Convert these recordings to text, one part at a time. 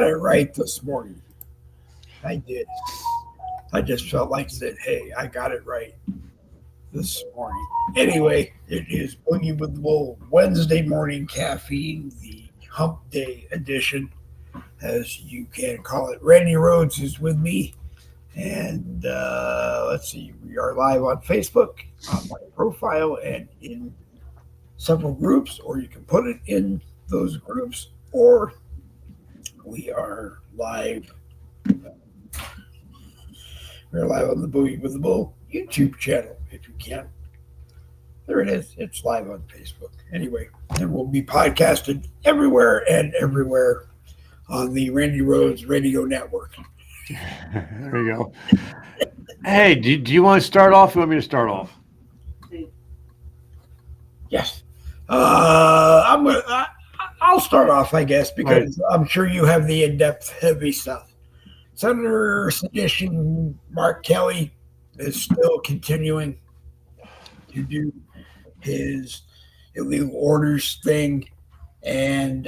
got it right this morning. I did. I just felt like said, hey, I got it right this morning. Anyway, it is Boogie with the Bull Wednesday morning caffeine, the hump day edition, as you can call it. Randy Rhodes is with me. And let's see, we are live on Facebook, on my profile, and in several groups, or you can put it in those groups, or we are live. We're live on the Boogie with the Bull YouTube channel, if you can. There it is. It's live on Facebook. Anyway, and we'll be podcasted everywhere on the Randy Rhodes Radio Network. There you go. Hey, do you want to start off? Or you want me to start off? Yes. I'll start off, I guess, because I'm sure you have the in-depth, heavy stuff. Senator Sedition Mark Kelly is still continuing to do his illegal orders thing. And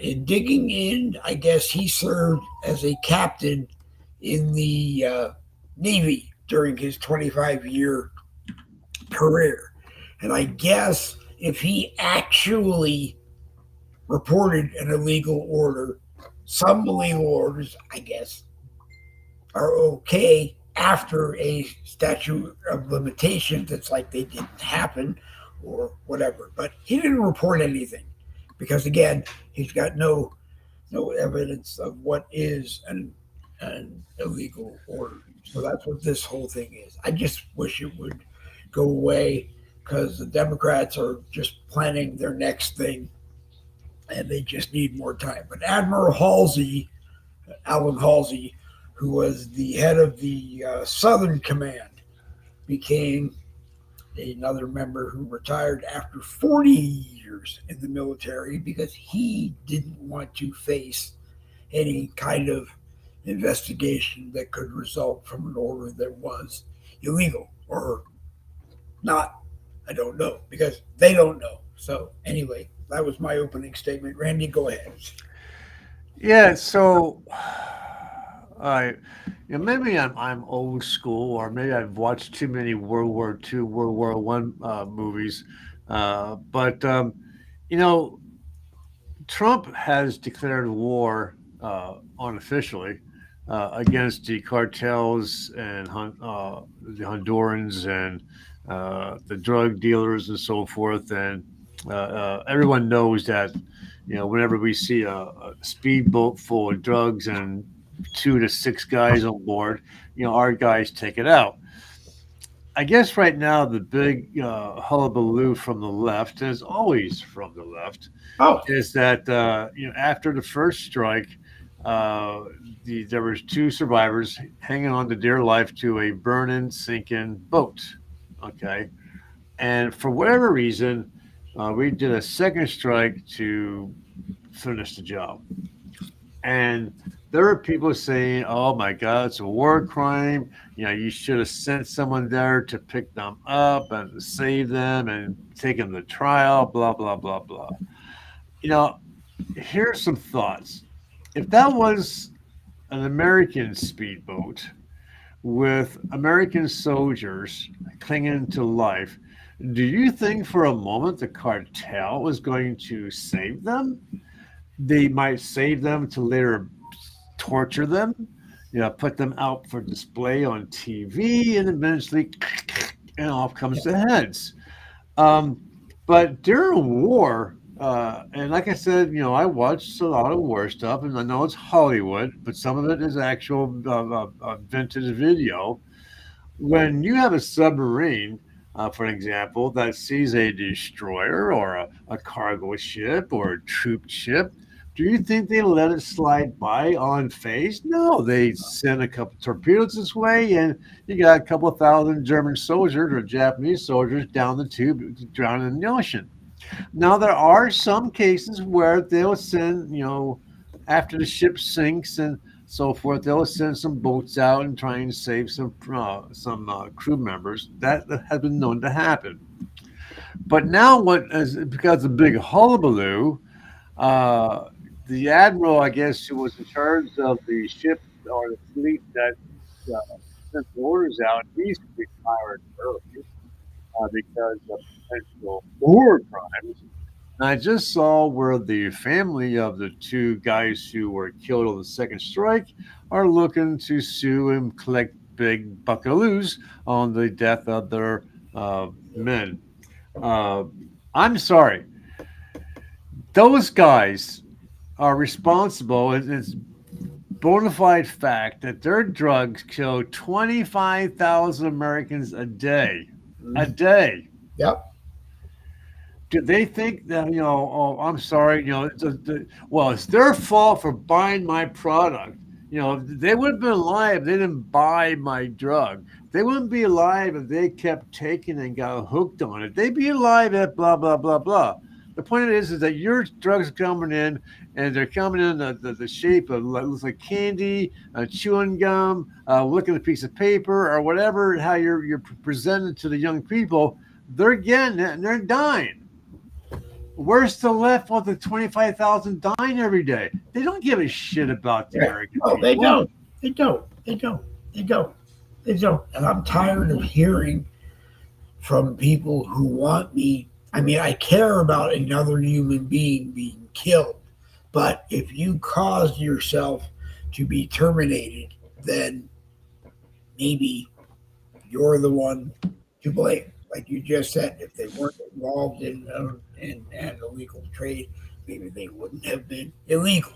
in digging in, I guess he served as a captain in the Navy during his 25-year career. And I guess if he actually reported an illegal order, some illegal orders, I guess, are okay after a statute of limitations. It's like they didn't happen or whatever. But he didn't report anything because, again, he's got no evidence of what is an illegal order. So that's what this whole thing is. I just wish it would go away because the Democrats are just planning their next thing and they just need more time. But Admiral Halsey, Alan Halsey, who was the head of the Southern Command, became another member who retired after 40 years in the military because he didn't want to face any kind of investigation that could result from an order that was illegal or not. I don't know because they don't know. So anyway, that was my opening statement. Randy, go ahead. Yeah. So, maybe I'm old school, or maybe I've watched too many World War II, World War One movies. But you know, Trump has declared war unofficially against the cartels and the Hondurans and the drug dealers and so forth. And everyone knows that, whenever we see a speedboat full of drugs and 2 to 6 guys on board, our guys take it out. I guess right now the big hullabaloo from the left, as always from the left, is that after the first strike, there was 2 survivors hanging on to dear life to a burning, sinking boat. Okay, and for whatever reason, we did a second strike to finish the job. And there are people saying, "Oh my God, it's a war crime. You should have sent someone there to pick them up and save them and take them to trial." Blah blah blah blah. Here's some thoughts. If that was an American speedboat with American soldiers clinging to life, do you think for a moment the cartel was going to save them? They might save them to later torture them, put them out for display on TV, and eventually, and off comes the heads. But during war, and like I said, I watched a lot of war stuff, and I know it's Hollywood, but some of it is actual vintage video. When you have a submarine, for example, that sees a destroyer or a cargo ship or a troop ship, do you think they let it slide by unfazed? No, they send a couple torpedoes this way, and you got a couple of thousand German soldiers or Japanese soldiers down the tube, drowning in the ocean. Now, there are some cases where they'll send, after the ship sinks and so forth, they'll send some boats out and try and save some crew members. That has been known to happen. But now, because of the big hullabaloo, the admiral, I guess, who was in charge of the ship or the fleet that sent the orders out, he's retired early because of potential war crimes. And I just saw where the family of the two guys who were killed on the second strike are looking to sue and collect big buckaloos on the death of their men. Uh, I'm sorry. Those guys are responsible. It's bona fide fact that their drugs kill 25,000 Americans a day. A day. Yep. Do they think that, oh, I'm sorry, well, it's their fault for buying my product. They would have been alive if they didn't buy my drug. They wouldn't be alive if they kept taking and got hooked on it. They'd be alive at blah, blah, blah, blah. The point is that your drugs are coming in, and they're coming in the shape of looks like candy, chewing gum, looking at a piece of paper, or whatever, how you're presented to the young people. They're getting it, and they're dying. Where's the left of the 25,000 dying every day? They don't give a shit about the American people. They don't. They don't. They don't. They don't. They don't. And I'm tired of hearing from people who want me. I mean, I care about another human being being killed, but if you caused yourself to be terminated, then maybe you're the one to blame. Like you just said, if they weren't involved in an illegal trade, maybe they wouldn't have been illegal.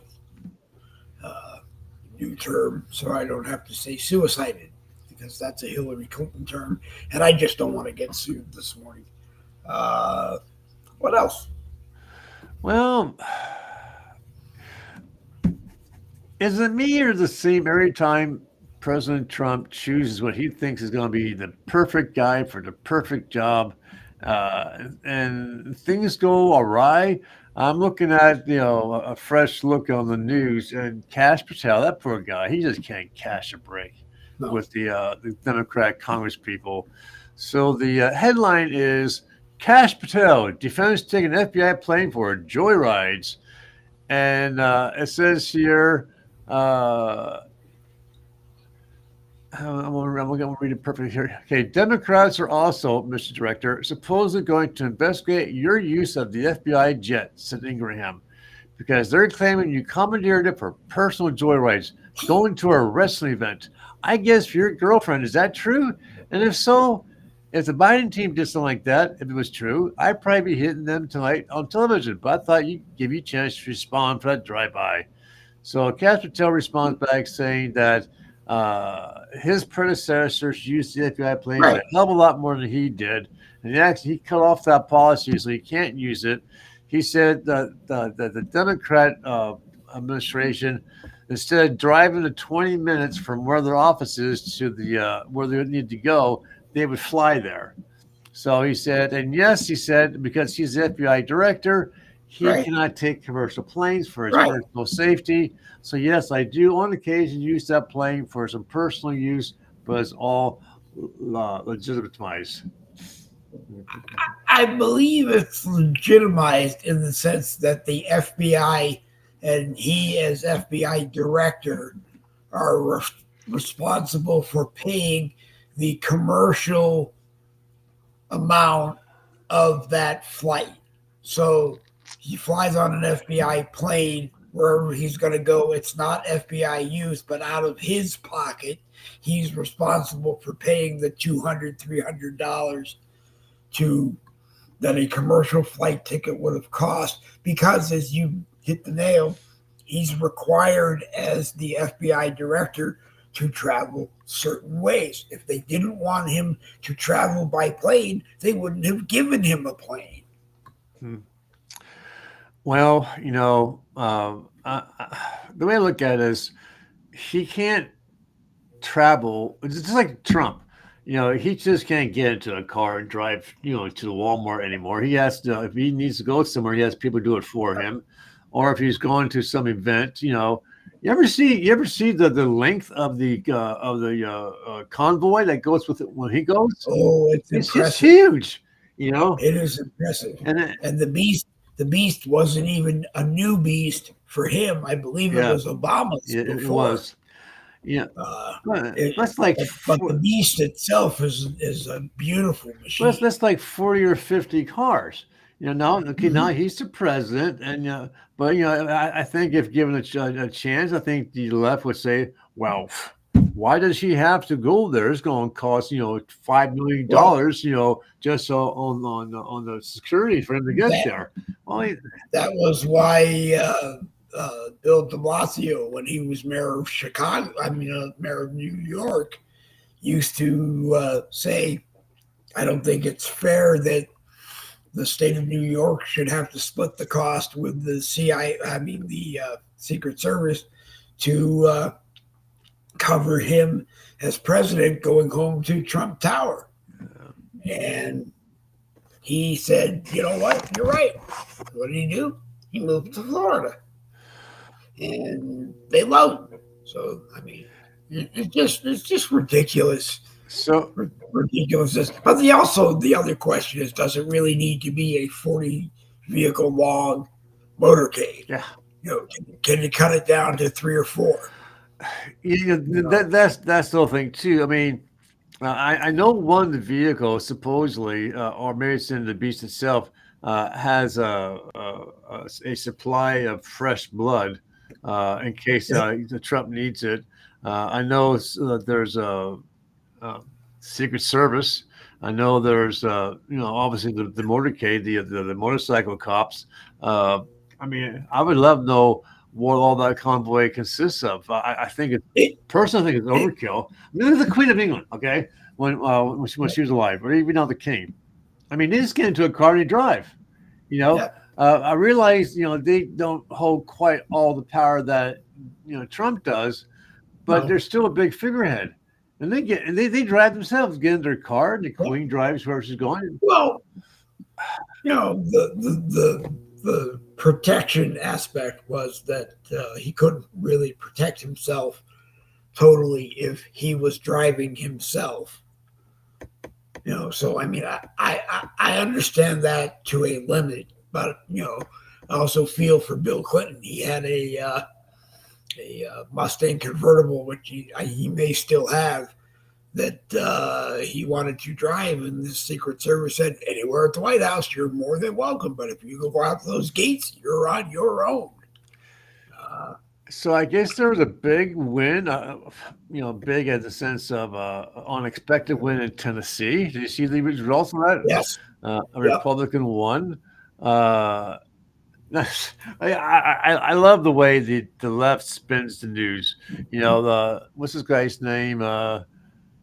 New term, so I don't have to say suicided, because that's a Hillary Clinton term, and I just don't want to get sued this morning. What else? Well, is it me or the same every time President Trump chooses what he thinks is going to be the perfect guy for the perfect job, and things go awry? I'm looking at a fresh look on the news, and Kash Patel, that poor guy, he just can't cash a break with the Democrat Congress people. So the headline is Kash Patel defends taking FBI plane for joyrides, and it says here. I'm going to read it perfectly here. Okay, Democrats are also, Mr. Director, supposedly going to investigate your use of the FBI jet, said Ingraham, because they're claiming you commandeered it for personal joyrides, going to a wrestling event. I guess for your girlfriend, is that true? And if so, if the Biden team did something like that, if it was true, I'd probably be hitting them tonight on television. But I thought you'd give you a chance to respond for that drive-by. So Kash Patel responds back saying that his predecessors used the FBI plane a hell of a lot more than he did, and he cut off that policy, so he can't use it. He said that the Democrat administration, instead of driving the 20 minutes from where their office is to the where they need to go, they would fly there. So he said, and yes, he said, because he's the FBI director, he cannot take commercial planes for his personal safety. So yes, I do on occasion use that plane for some personal use, but it's all legitimized. I believe it's legitimized in the sense that the FBI and he as FBI director are responsible for paying the commercial amount of that flight. So he flies on an FBI plane wherever he's going to go. It's not FBI use, but out of his pocket, he's responsible for paying the $200, $300 to that a commercial flight ticket would have cost, because as you hit the nail, he's required as the FBI director to travel certain ways. If they didn't want him to travel by plane, they wouldn't have given him a plane. Well, the way I look at it is he can't travel. It's just like Trump. He just can't get into a car and drive, to the Walmart anymore. He has to, if he needs to go somewhere, he has people do it for him. Or if he's going to some event, you ever see the length of the convoy that goes with it when he goes? Oh, it's just huge. It is impressive. And the beast wasn't even a new beast for him. I believe it Yeah, was Obama's it before. was. Yeah, Uh, but it, that's like but the beast itself is a beautiful machine. that's like 40 or 50 cars. Now okay, now Mhm. he's the president, and but I think if given a chance, I think the left would say, well, why does he have to go there? It's going to cost Well, $5 million, just so on the security for him to get that there. Well, that was why Bill de Blasio, when he was mayor of Chicago, mayor of New York, used to say, "I don't think it's fair that the state of New York should have to split the cost with the the Secret Service to cover him as president going home to Trump Tower." And he said, "You know what? You're right." What did he do? He moved to Florida, and they loved him. So it's just ridiculous. so Ridiculousness. But the other question is, does it really need to be a 40 vehicle long motorcade? yeah. Can you cut it down to 3 or 4? You know, That's the whole thing too. I mean, I know one of the vehicles supposedly, or maybe it's in the beast itself, has a supply of fresh blood in case the Trump needs it. I know there's a Secret Service. I know there's obviously the motorcade, the motorcycle cops. Uh, I mean, I would love to know what all that convoy consists of. I think it it, personally, I think it's it, overkill. I mean, this is the Queen of England, okay? When she was alive, or even now the King. I mean, they just get into a car and they drive. You know, yeah, I realize they don't hold quite all the power that Trump does, but no. they're still a big figurehead. And they drive themselves, get in their car, and the Yeah. Queen drives where she's going. Well, the protection aspect was that he couldn't really protect himself totally if he was driving himself. So I understand that to a limit, but I also feel for Bill Clinton. He had a Mustang convertible, which he may still have, that he wanted to drive, and the Secret Service said, "Anywhere at the White House, you're more than welcome, but if you go out those gates, you're on your own." Uh, So I guess there was a big win, big as a sense of unexpected win in Tennessee. Did you see the results of that? yes, A yeah, Republican won. Uh, I love the way the left spins the news. What's this guy's name? Ben.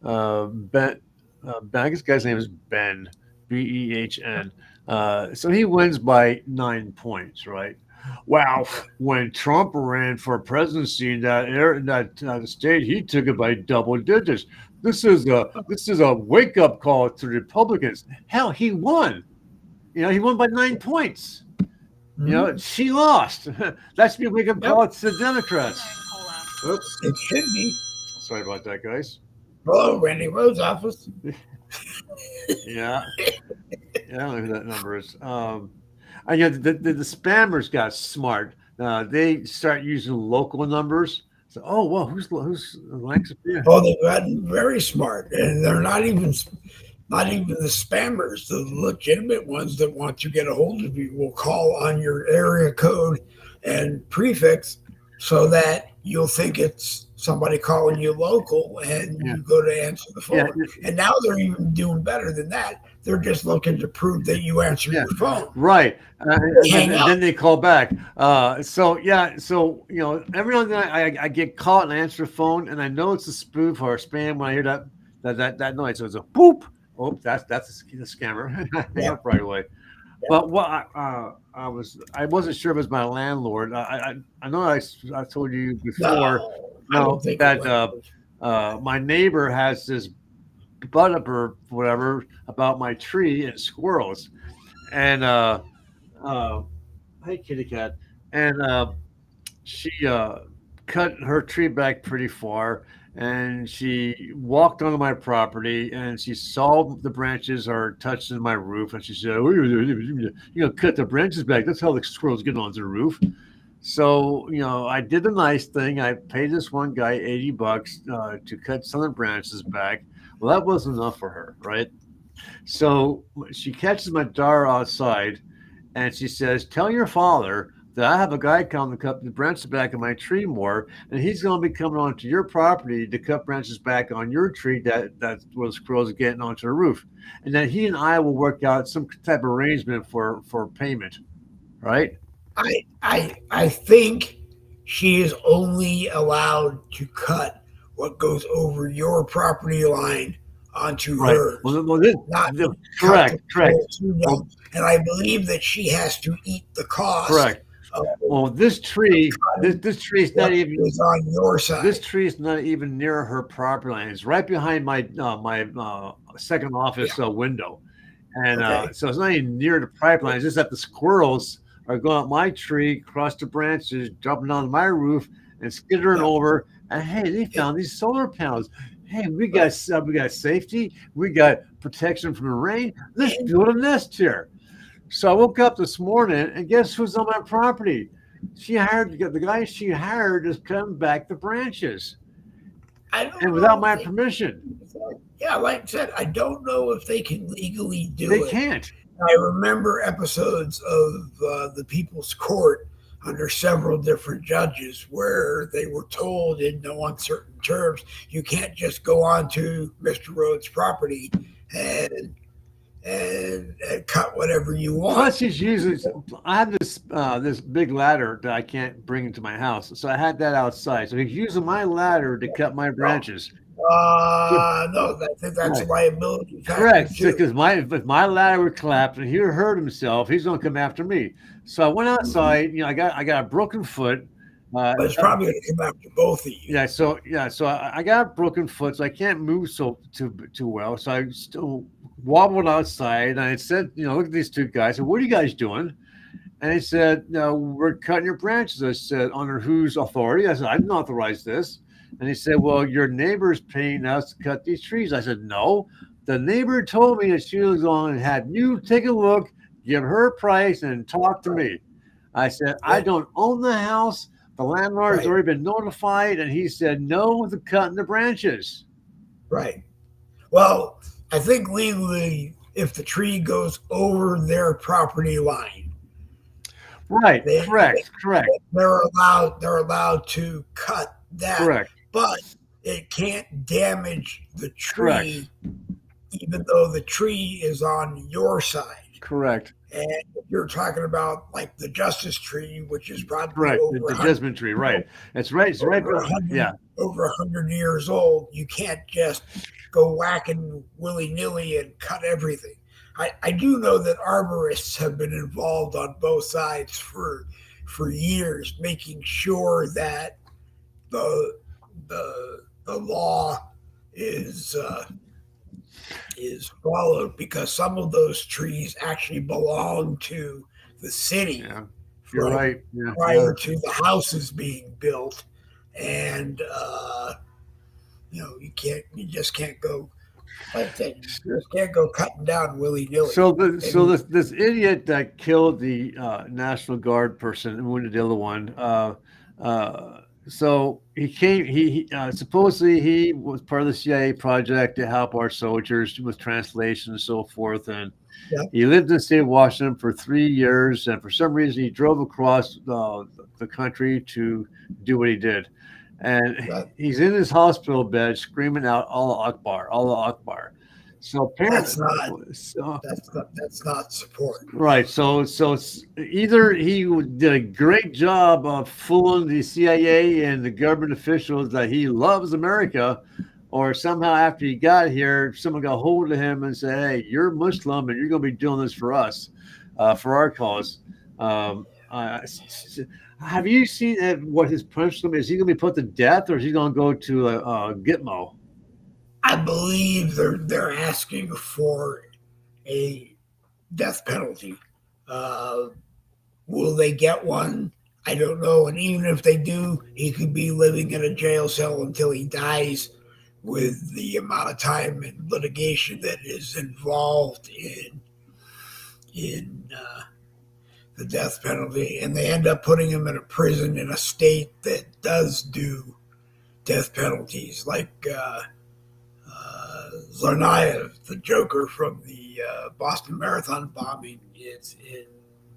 I guess the guy's name is Ben. Behn. So he wins by 9 points, right? Wow, when Trump ran for presidency in that state, he took it by double digits. This is a wake up call to Republicans. Hell, he won. He won by 9 points. mhm, She lost. That should be a wake up yep, call to the Democrats. Oops, it should be. sorry about that, guys. Hello, Randy Rhodes' office. Yeah, I don't know who that number is. And the spammers got smart. They start using local numbers. So, oh, well, who's Alexa? Yeah, Oh, they've gotten very smart, and they're not even the spammers. The legitimate ones that want to get a hold of you will call on your area code and prefix, so that you'll think it's somebody calling you local, and yeah, you go to answer the yeah, phone. And now they're even doing better than that. They're just looking to prove that you answer yeah. your phone. Right, They and then hang and up. then they call back. So yeah, so every now and then I get caught and I answer the phone, and I know it's a spoof or a spam when I hear that noise. So it's a boop. Oh, that's the scammer. Hang Yeah, up right away. yeah. But what I wasn't sure if it was my landlord. I know I told you before. No, I don't No, think it that was. my neighbor has this butt up or whatever about my tree and squirrels, and uh, hey kitty cat, and she cut her tree back pretty far, and she walked onto my property, and she saw the branches are touching my roof, and she said, "Oh, cut the branches back. That's how the squirrels get onto the roof." So, I did the nice thing. I paid this one guy $80 to cut some of the branches back. Well, that wasn't enough for her, right? So she catches my daughter outside and she says, "Tell your father that I have a guy coming to cut the branches back on my tree more, and he's going to be coming onto your property to cut branches back on your tree that's where the squirrels are getting onto the roof. And then he and I will work out some type of arrangement for payment, right?" I think she is only allowed to cut what goes over your property line onto Right. hers, Well, not cut correct, the correct. pole to Well, them. And I believe that she has to eat the cost correct. of Well, this tree, cutting this tree is not what even is on your this side. tree is not even near her property line. It's right behind my second Yeah. office window, and Okay. so it's not even near the pipeline. It's just that the squirrels are going up my tree, across the branches, jumping on my roof, and skittering Yeah. over. And hey, they Yeah. found these solar panels. Hey, Right. we got safety, we got protection from the rain. Let's And build a nest here. So I woke up this morning, and guess who's on my property? She hired the guy she hired is cutting back the branches, I and don't without know if my they, permission. yeah, like I said, I don't know if they can legally They do it. can't. I remember episodes of the People's Court under several different judges where they were told in no uncertain terms, you can't just go onto Mr. Rhodes' property and and cut whatever you want. Plus, he's using. I have this big ladder that I can't bring into my house, so I had that outside. So he's using my ladder to cut my No, branches. no, that's a Right. liability factor Correct, too. because my if my ladder would collapse and he would hurt himself, he's going to come after me. So I went outside. I got a broken foot. But it's probably going to come after both of you. So I got a broken foot, so I can't move so too well. So I still wobbled outside, and I said, look at these two guys. I said, "What are you guys doing?" And he said, "No, we're cutting your branches." I said, "Under whose authority?" I said, "I didn't authorize this." And he said, "Well, your neighbor's paying us to cut these trees." I said, "No, the neighbor told me that she was on and had you take a look, give her a price, and talk to me." I said, "I Yeah, don't own the house. The landlord's right, already been notified." And he said, "No to cutting the branches." right. Well, I think legally, if the tree goes over their property line, Right. they Correct. they're allowed to cut that, Correct. but it can't damage the Correct. tree, even though the tree is on your side. Correct. And if you're talking about like the justice tree, which is probably Correct. The judgment tree. Right. That's right. It's right. over a Yeah. hundred over 100 years old, you can't just go whacking willy nilly and cut everything. I do know that arborists have been involved on both sides for years, making sure that the law is is followed because some of those trees actually belong to the city Yeah. You're from right. Yeah. Yeah. prior to the houses being built, and you just can't go like that. You just can't go cutting down willy nilly. So And this idiot that killed the National Guard person and wounded the other one. So he came. Supposedly he was part of the CIA project to help our soldiers with translation and so forth. And yeah, he lived in the state of Washington for 3 years. And for some reason, he drove across the country to do what he did. And that, he's in his hospital bed screaming out Allah Akbar, Allah Akbar. So apparently, that's not so, that's not support. right. So it's either he did a great job of fooling the CIA and the government officials that he loves America, or somehow after he got here, someone got hold of him and said, "Hey, you're Muslim and you're going to be doing this for us, for our cause." Have you seen what his punishment is? He going to be put to death, or is he going to go to Gitmo? I believe they're asking for a death penalty. Uh, will they get one? I don't know. And even if they do, he could be living in a jail cell until he dies with the amount of time and litigation that is involved in the death penalty, and they end up putting him in a prison in a state that does do death penalties, like Tsarnaev, the Joker from the Boston Marathon bombing, is in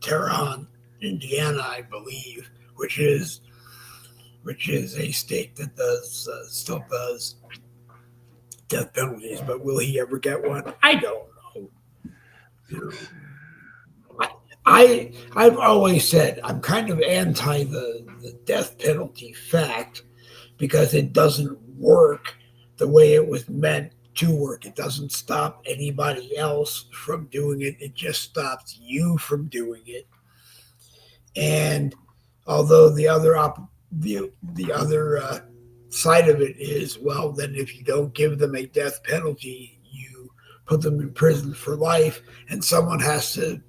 Tehran, Indiana, I believe, which is a state that does still does death penalties. But will he ever get one? I don't know. You know, I've always said I'm kind of anti the death penalty fact because it doesn't work the way it was meant to work. It doesn't stop anybody else from doing it. It just stops you from doing it. And although the other side of it is, well, then if you don't give them a death penalty, you put them in prison for life, and someone has to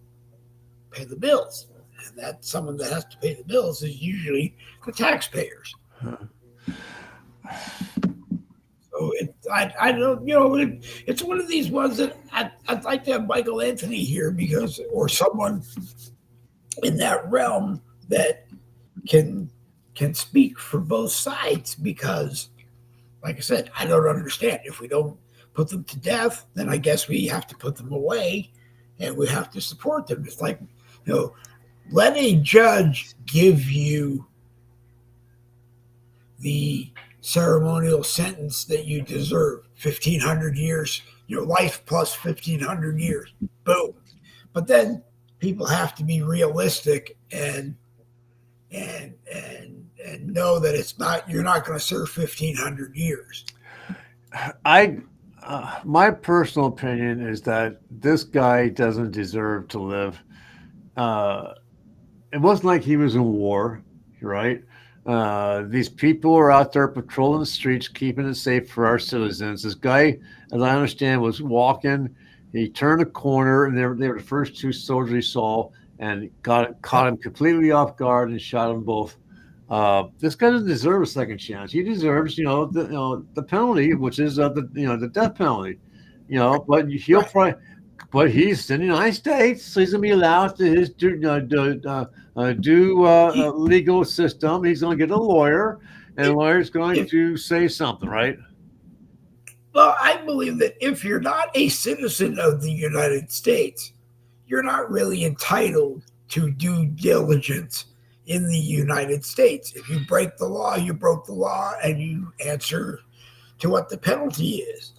pay the bills. And that someone that has to pay the bills is usually the taxpayers. So I don't, it's one of these ones that I'd like to have Michael Anthony here or someone in that realm that can speak for both sides, because, like I said, I don't understand. If we don't put them to death, then I guess we have to put them away, and we have to support them. It's like, let a judge give you the ceremonial sentence that you deserve, 1,500 years, life plus 1,500 years, boom. But then people have to be realistic and know that it's not, you're not going to serve 1,500 years. My personal opinion is that this guy doesn't deserve to live. It wasn't like he was in war, right? These people are out there patrolling the streets, keeping it safe for our citizens. This guy, as I understand, was walking. He turned a corner, and they were the first two soldiers he saw, and caught him completely off guard and shot them both. This guy doesn't deserve a second chance. He deserves, the penalty, which is the death penalty. But he'll probably. But he's in the United States, so he's going to be allowed to do legal system. He's going to get a lawyer, and the lawyer's going to say something, right? Well, I believe that if you're not a citizen of the United States, you're not really entitled to due diligence in the United States. If you break the law, you broke the law, and you answer to what the penalty is.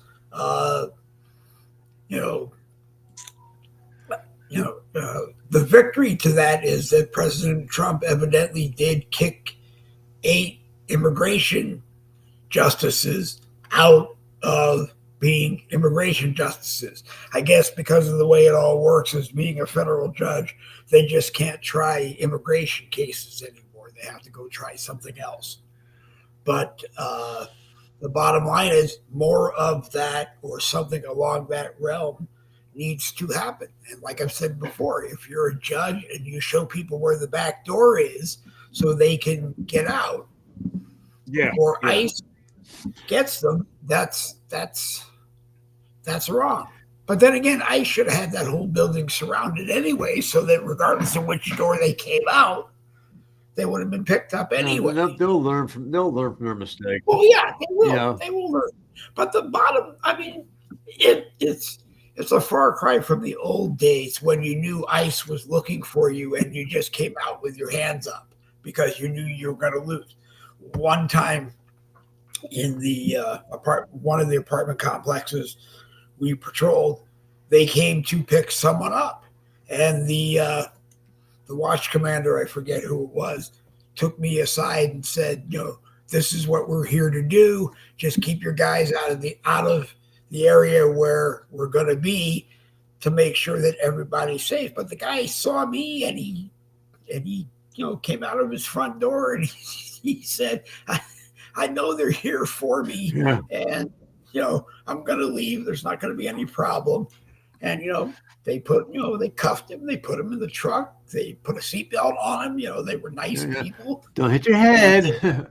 The victory to that is that President Trump evidently did kick 8 immigration justices out of being immigration justices. I guess because of the way it all works as being a federal judge, they just can't try immigration cases anymore. They have to go try something else. But the bottom line is more of that or something along that realm needs to happen. And like I've said before, if you're a judge and you show people where the back door is so they can get out, ICE gets them, that's wrong. But then again, ICE should have had that whole building surrounded anyway, so that regardless of which door they came out, they would have been picked up anyway. They'll learn from their mistake. Well, yeah, they will. They will learn. But the bottom, I mean, it's a far cry from the old days when you knew ICE was looking for you and you just came out with your hands up because you knew you were going to lose. One time in the one of the apartment complexes we patrolled, they came to pick someone up, and the watch commander, I forget who it was, took me aside and said, this is what we're here to do. Just keep your guys out of the area where we're going to be to make sure that everybody's safe. But the guy saw me and he came out of his front door and he said, I know they're here for me. Yeah. And, I'm going to leave. There's not going to be any problem. And, they cuffed him. They put him in the truck. They put a seatbelt on him. They were nice people. Don't hit your head.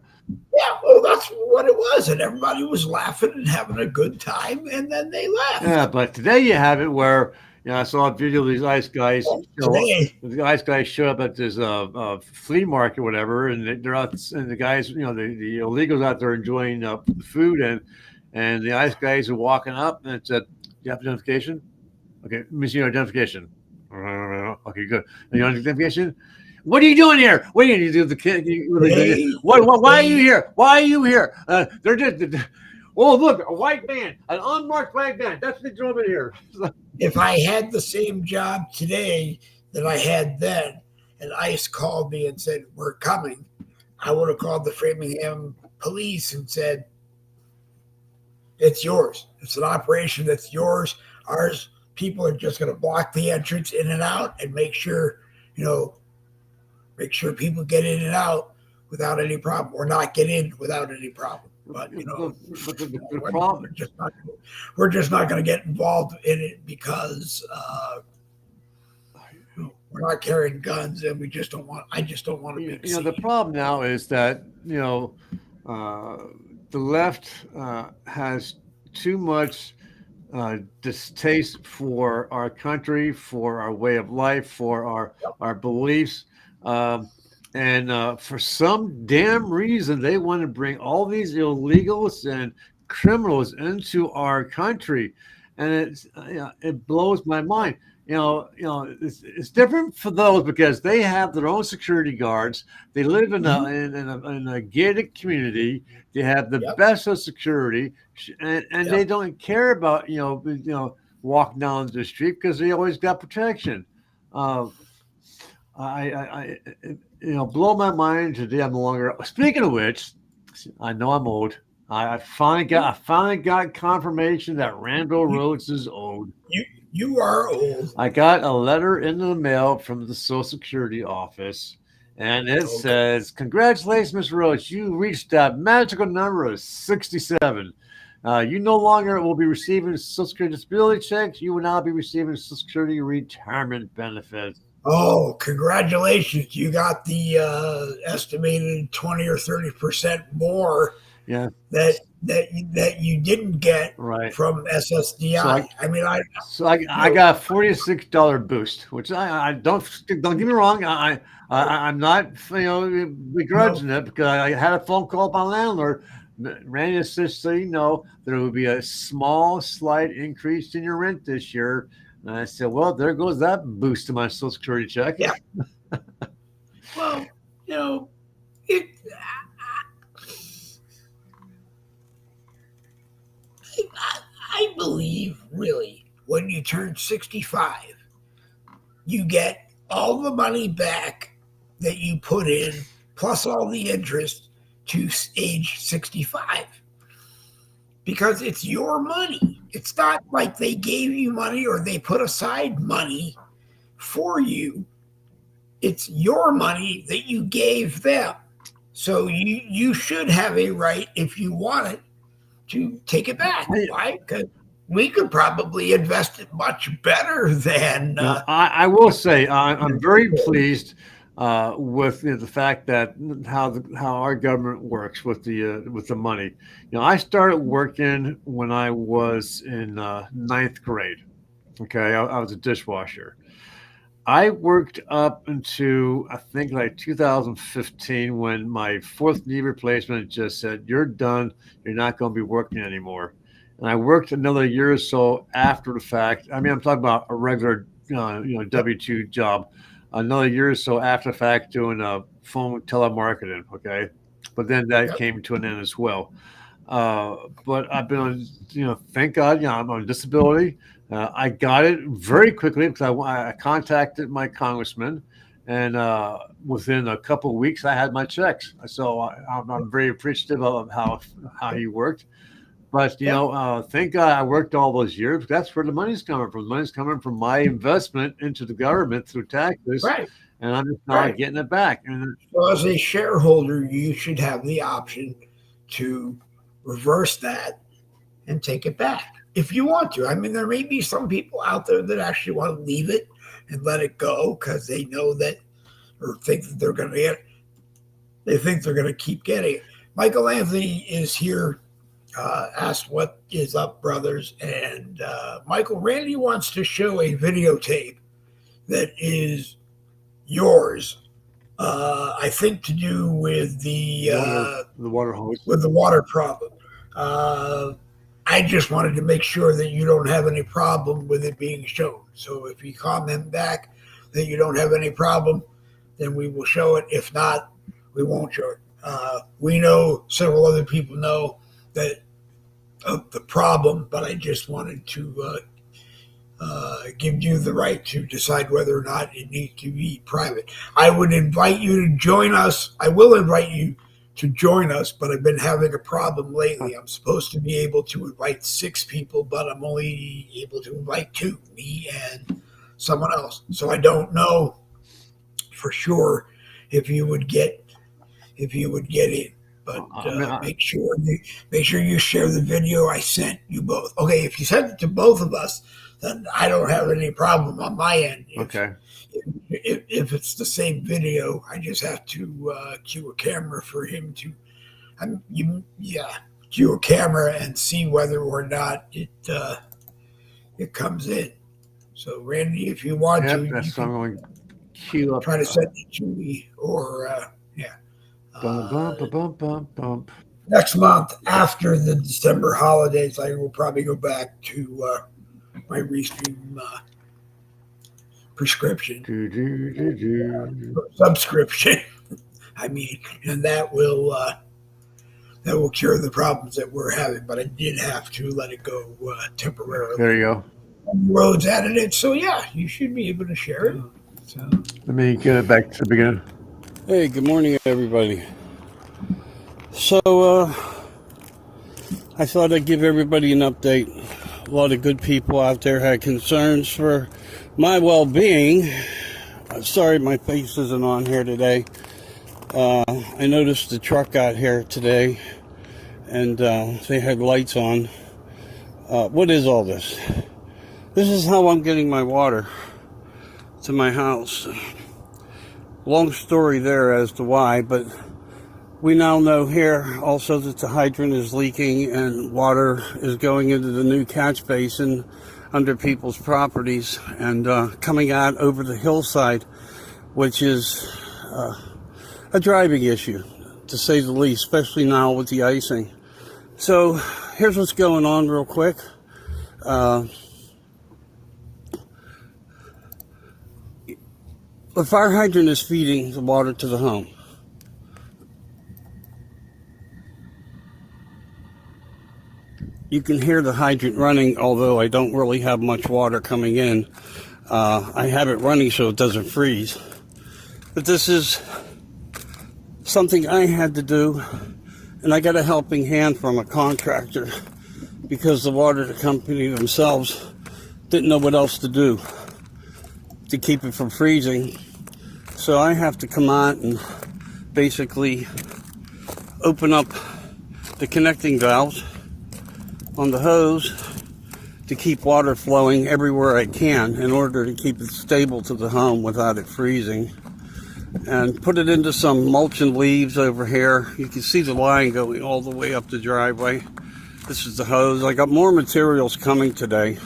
Yeah, well, that's what it was. And everybody was laughing and having a good time. And then they left. Yeah, but today you have it where Yeah, I saw a video of these ice guys. Well, today, The ice guys showed up at this flea market, or whatever, and they're out, and the guys, the illegals out there enjoying food, and the ice guys are walking up, and it said, "Do you have identification? Okay, let me see your identification. Okay, good. And your identification. What are you doing here? What are you do? The kid. What? Why are you here? Why are you here? They're just. Oh, look, a white van, an unmarked white van. That's what they drove in here. if I had the same job today that I had then, and ICE called me and said, "We're coming," I would have called the Framingham police and said, "It's yours. It's an operation that's yours. Ours people are just going to block the entrance in and out and make sure, make sure people get in and out without any problem, or not get in without any problem." But but the problem, we're just not going to get involved in it because we're not carrying guns, and we just don't want. I just don't want to be. the problem now is that the left has too much distaste for our country, for our way of life, for our beliefs. And for some damn reason, they want to bring all these illegals and criminals into our country, and it blows my mind. It's different for those because they have their own security guards. They live in a gated community. They have the best of security, and they don't care about walking down the street because they always got protection. I blow my mind today. I'm no longer. Speaking of which, I know I'm old. I finally got confirmation that Randall Rhodes is old. You are old. I got a letter in the mail from the Social Security office, and it says, "Congratulations, Mr. Rhodes. You reached that magical number of 67. You no longer will be receiving Social Security disability checks. You will now be receiving Social Security retirement benefits." Oh, congratulations. You got the estimated 20 or 30% more that you didn't get from SSDI. I got a $46 boost, which I don't get me wrong. I'm not begrudging it, because I had a phone call by my landlord. Randy says, so there will be a small, slight increase in your rent this year. And I said, well, there goes that boost to my Social Security check. Yeah. Well, I believe, really, when you turn 65, you get all the money back that you put in, plus all the interest, to age 65. Because it's your money. It's not like they gave you money or they put aside money for you. It's your money that you gave them. So you should have a right, if you want it, to take it back. Why? Because we could probably invest it much better than. I will say I'm very pleased with the fact that how our government works with the money. I started working when I was in ninth grade. Okay, I was a dishwasher. I worked up into, I think, like 2015, when my fourth knee replacement just said, "You're done. You're not going to be working anymore." And I worked another year or so after the fact. I mean, I'm talking about a regular, W-2 job. Another year or so after the fact, doing phone telemarketing. Okay, but then that came to an end as well. But I've been on, thank God, I'm on disability. I got it very quickly because I contacted my congressman, and within a couple of weeks, I had my checks. So I'm very appreciative of how he worked. But thank God I worked all those years. That's where the money's coming from. The money's coming from my investment into the government through taxes, and I'm just not getting it back. And so, as a shareholder, you should have the option to reverse that and take it back if you want to. I mean, there may be some people out there that actually want to leave it and let it go because they know that, or think that they're going to get it. They think they're going to keep getting it. Michael Anthony is here asked what is up, brothers. And Michael, Randy wants to show a videotape that is yours. I think to do with the water hose. with the water problem. I just wanted to make sure that you don't have any problem with it being shown. So if you comment back that you don't have any problem, then we will show it. If not, we won't show it. We know several other people know that of the problem, but I just wanted to give you the right to decide whether or not it needs to be private. I would invite you to join us. I will invite you to join us, but I've been having a problem lately. I'm supposed to be able to invite 6 people, but I'm only able to invite 2, me and someone else. So I don't know for sure if you would get in. But make sure you share the video I sent you both. Okay, if you send it to both of us, then I don't have any problem on my end. Okay. If it's the same video, I just have to cue a camera for him to, cue a camera and see whether or not it comes in. So Randy, if you want to, that's what I'm going to cue up. Try to send it to me, or next month after the December holidays, I will probably go back to my Restream prescription, subscription. I mean, and that will cure the problems that we're having. But I did have to let it go temporarily. There you go. Roads added it, so yeah, you should be able to share it. So let me get it back to the beginning. Hey, good morning, everybody. So, I thought I'd give everybody an update. A lot of good people out there had concerns for my well-being. Sorry my face isn't on here today. I noticed the truck got here today, and they had lights on. What is all this? This is how I'm getting my water to my house. Long story there as to why, but we now know here also that the hydrant is leaking and water is going into the new catch basin under people's properties and coming out over the hillside, which is a driving issue, to say the least, especially now with the icing. So here's what's going on real quick. The fire hydrant is feeding the water to the home. You can hear the hydrant running, although I don't really have much water coming in. I have it running so it doesn't freeze. But this is something I had to do, and I got a helping hand from a contractor because the water company themselves didn't know what else to do to keep it from freezing. So I have to come out and basically open up the connecting valves on the hose to keep water flowing everywhere I can in order to keep it stable to the home without it freezing. And put it into some mulch and leaves over here. You can see the line going all the way up the driveway. This is the hose. I got more materials coming today.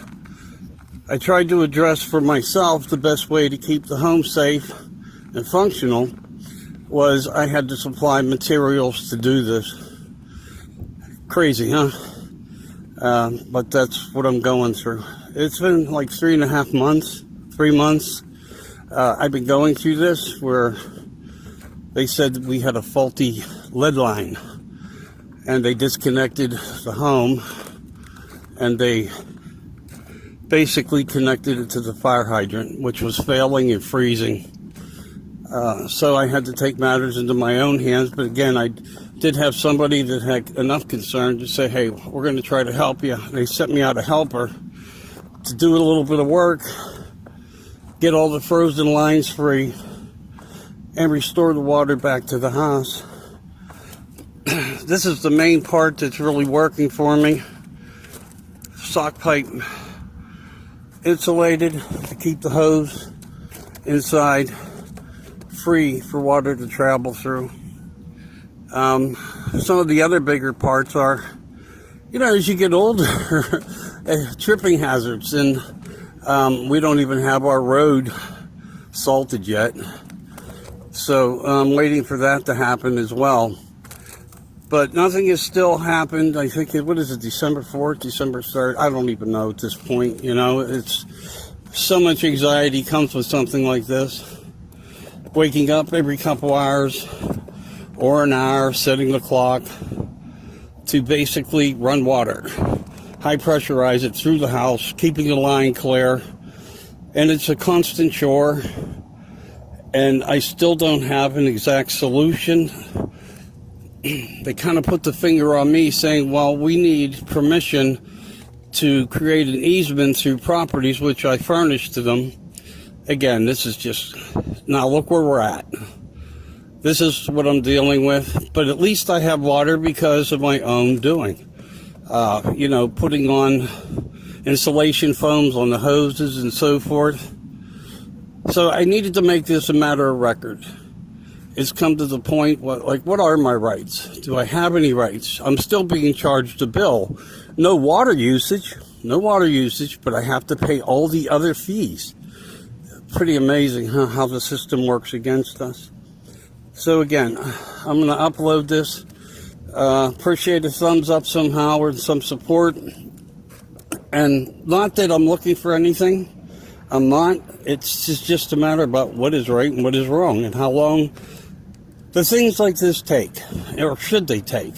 I tried to address for myself the best way to keep the home safe and functional was I had to supply materials to do this. Crazy, huh? But that's what I'm going through. It's been like 3.5 months, 3 months. I've been going through this where they said that we had a faulty lead line and they disconnected the home and they basically connected it to the fire hydrant, which was failing and freezing. So I had to take matters into my own hands. But again, I did have somebody that had enough concern to say, hey, we're going to try to help you. They sent me out a helper to do a little bit of work, get all the frozen lines free, and restore the water back to the house. This is the main part that's really working for me. Sock pipe insulated to keep the hose inside free for water to travel through. Some of the other bigger parts are as you get older, tripping hazards, and we don't even have our road salted yet. So I'm waiting for that to happen as well. But nothing has still happened. I think, what is it, December 4th, December 3rd? I don't even know at this point. It's so much anxiety comes with something like this. Waking up every couple hours or an hour, setting the clock to basically run water, high pressurize it through the house, keeping the line clear. And it's a constant chore. And I still don't have an exact solution. They kind of put the finger on me saying, well, we need permission to create an easement through properties, which I furnished to them. Again, this is just, now look where we're at. This is what I'm dealing with, but at least I have water because of my own doing. Putting on insulation foams on the hoses and so forth. So I needed to make this a matter of record. It's come to the point, what are my rights? Do I have any rights? I'm still being charged a bill. No water usage, but I have to pay all the other fees. Pretty amazing, huh, how the system works against us. So again, I'm going to upload this. Appreciate a thumbs up somehow or some support. And not that I'm looking for anything. I'm not. It's just a matter about what is right and what is wrong and how long the things like this take, or should they take,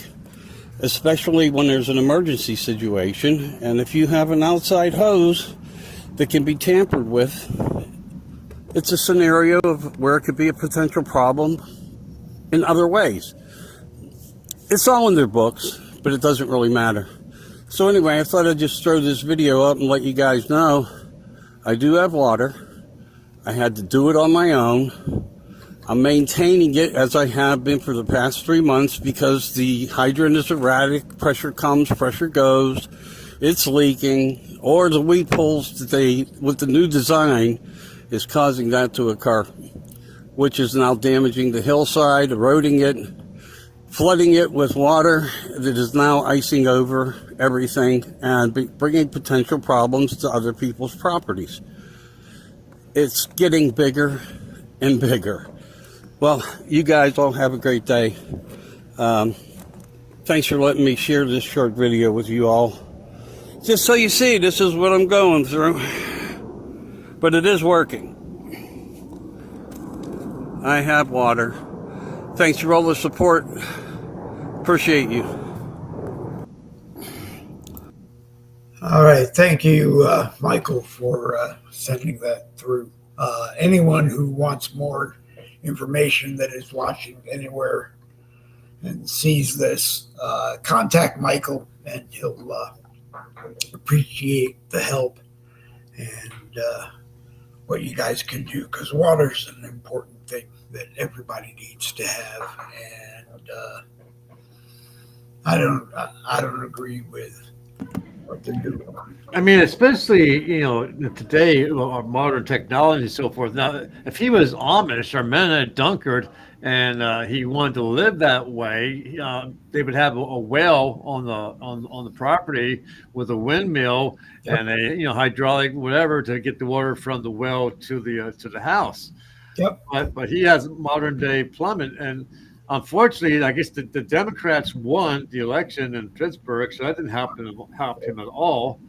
especially when there's an emergency situation. And if you have an outside hose that can be tampered with, it's a scenario of where it could be a potential problem in other ways. It's all in their books, but it doesn't really matter. So anyway, I thought I'd just throw this video up and let you guys know I do have water. I had to do it on my own. I'm maintaining it as I have been for the past 3 months because the hydrant is erratic. Pressure comes, pressure goes. It's leaking. Or the weed pulls that with the new design, is causing that to occur, which is now damaging the hillside, eroding it, flooding it with water that is now icing over everything and bringing potential problems to other people's properties. It's getting bigger and bigger. Well, you guys all have a great day. Thanks for letting me share this short video with you all. Just so you see, this is what I'm going through. But it is working. I have water. Thanks for all the support. Appreciate you. All right. Thank you, Michael, for sending that through. Anyone who wants more information that is watching anywhere and sees this, contact Michael and he'll appreciate the help and what you guys can do, because water's an important thing that everybody needs to have. And I don't agree with what they're doing. I mean, especially, today, modern technology and so forth. Now, if he was Amish or Mennonite Dunkard and he wanted to live that way, they would have a well on the property with a windmill and a hydraulic whatever to get the water from the well to the house. Yep. But he has modern day plumbing, and unfortunately, I guess the Democrats won the election in Pittsburgh, so that didn't help him at all.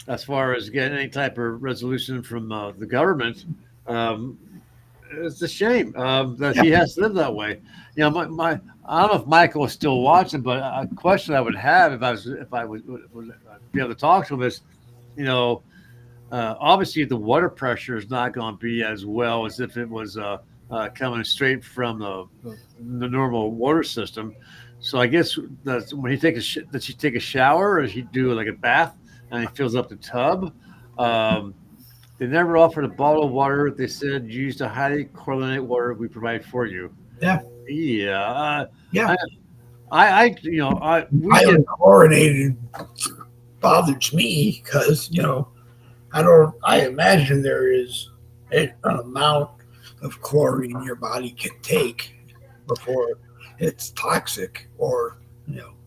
As far as getting any type of resolution from the government, it's a shame that he has to live that way. I don't know if Michael is still watching, but a question I would have if I would be able to talk to him is, obviously the water pressure is not going to be as well as if it was coming straight from the normal water system. So I guess when he does he take a shower, or does he do like a bath and he fills up the tub? They never offered a bottle of water. They said use the highly chlorinated water we provide for you. Yeah. Yeah. Yeah. Highly chlorinated bothers me because I imagine there is an amount of chlorine your body can take before it's toxic or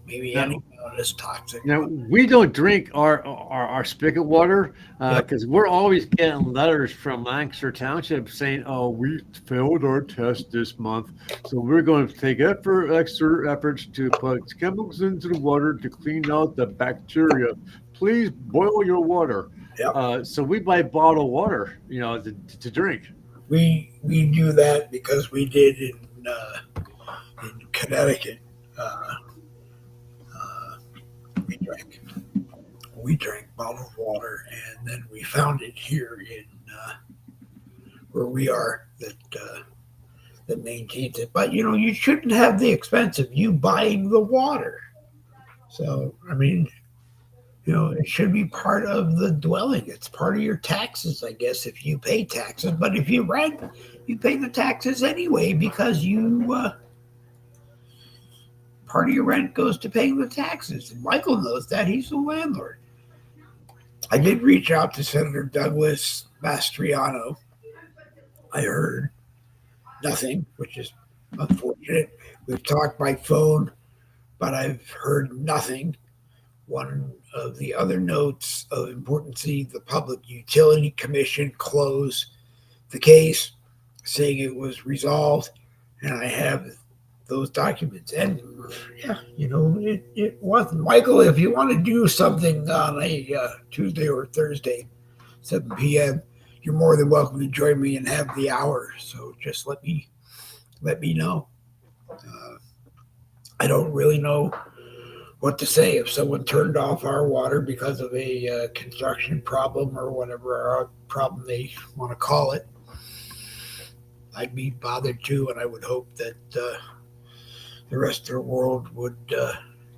maybe Now, any amount is toxic. Now we don't drink our spigot water because we're always getting letters from Lancaster Township saying, "Oh, we failed our test this month, so we're going to take extra efforts to put chemicals into the water to clean out the bacteria. Please boil your water." Yep. So we buy bottled water, to drink. We do that because we did in Connecticut. Uh, uh, we drank we drank bottled water, and then we found it here in where we are that maintains it. But you shouldn't have the expense of you buying the water. So I mean, it should be part of the dwelling. It's part of your taxes, I guess, if you pay taxes. But if you rent, you pay the taxes anyway because part of your rent goes to paying the taxes. And Michael knows that. He's the landlord. I did reach out to Senator Douglas Mastriano. I heard nothing, which is unfortunate. We've talked by phone, but I've heard nothing. One of the other notes of importance, the Public Utility Commission closed the case, saying it was resolved, and I have those documents. And yeah, it wasn't. Michael, if you want to do something on a Tuesday or Thursday, 7 p.m., you're more than welcome to join me and have the hour. So just let me know. I don't really know what to say if someone turned off our water because of a construction problem or whatever problem they want to call it. I'd be bothered too, and I would hope that the rest of the world would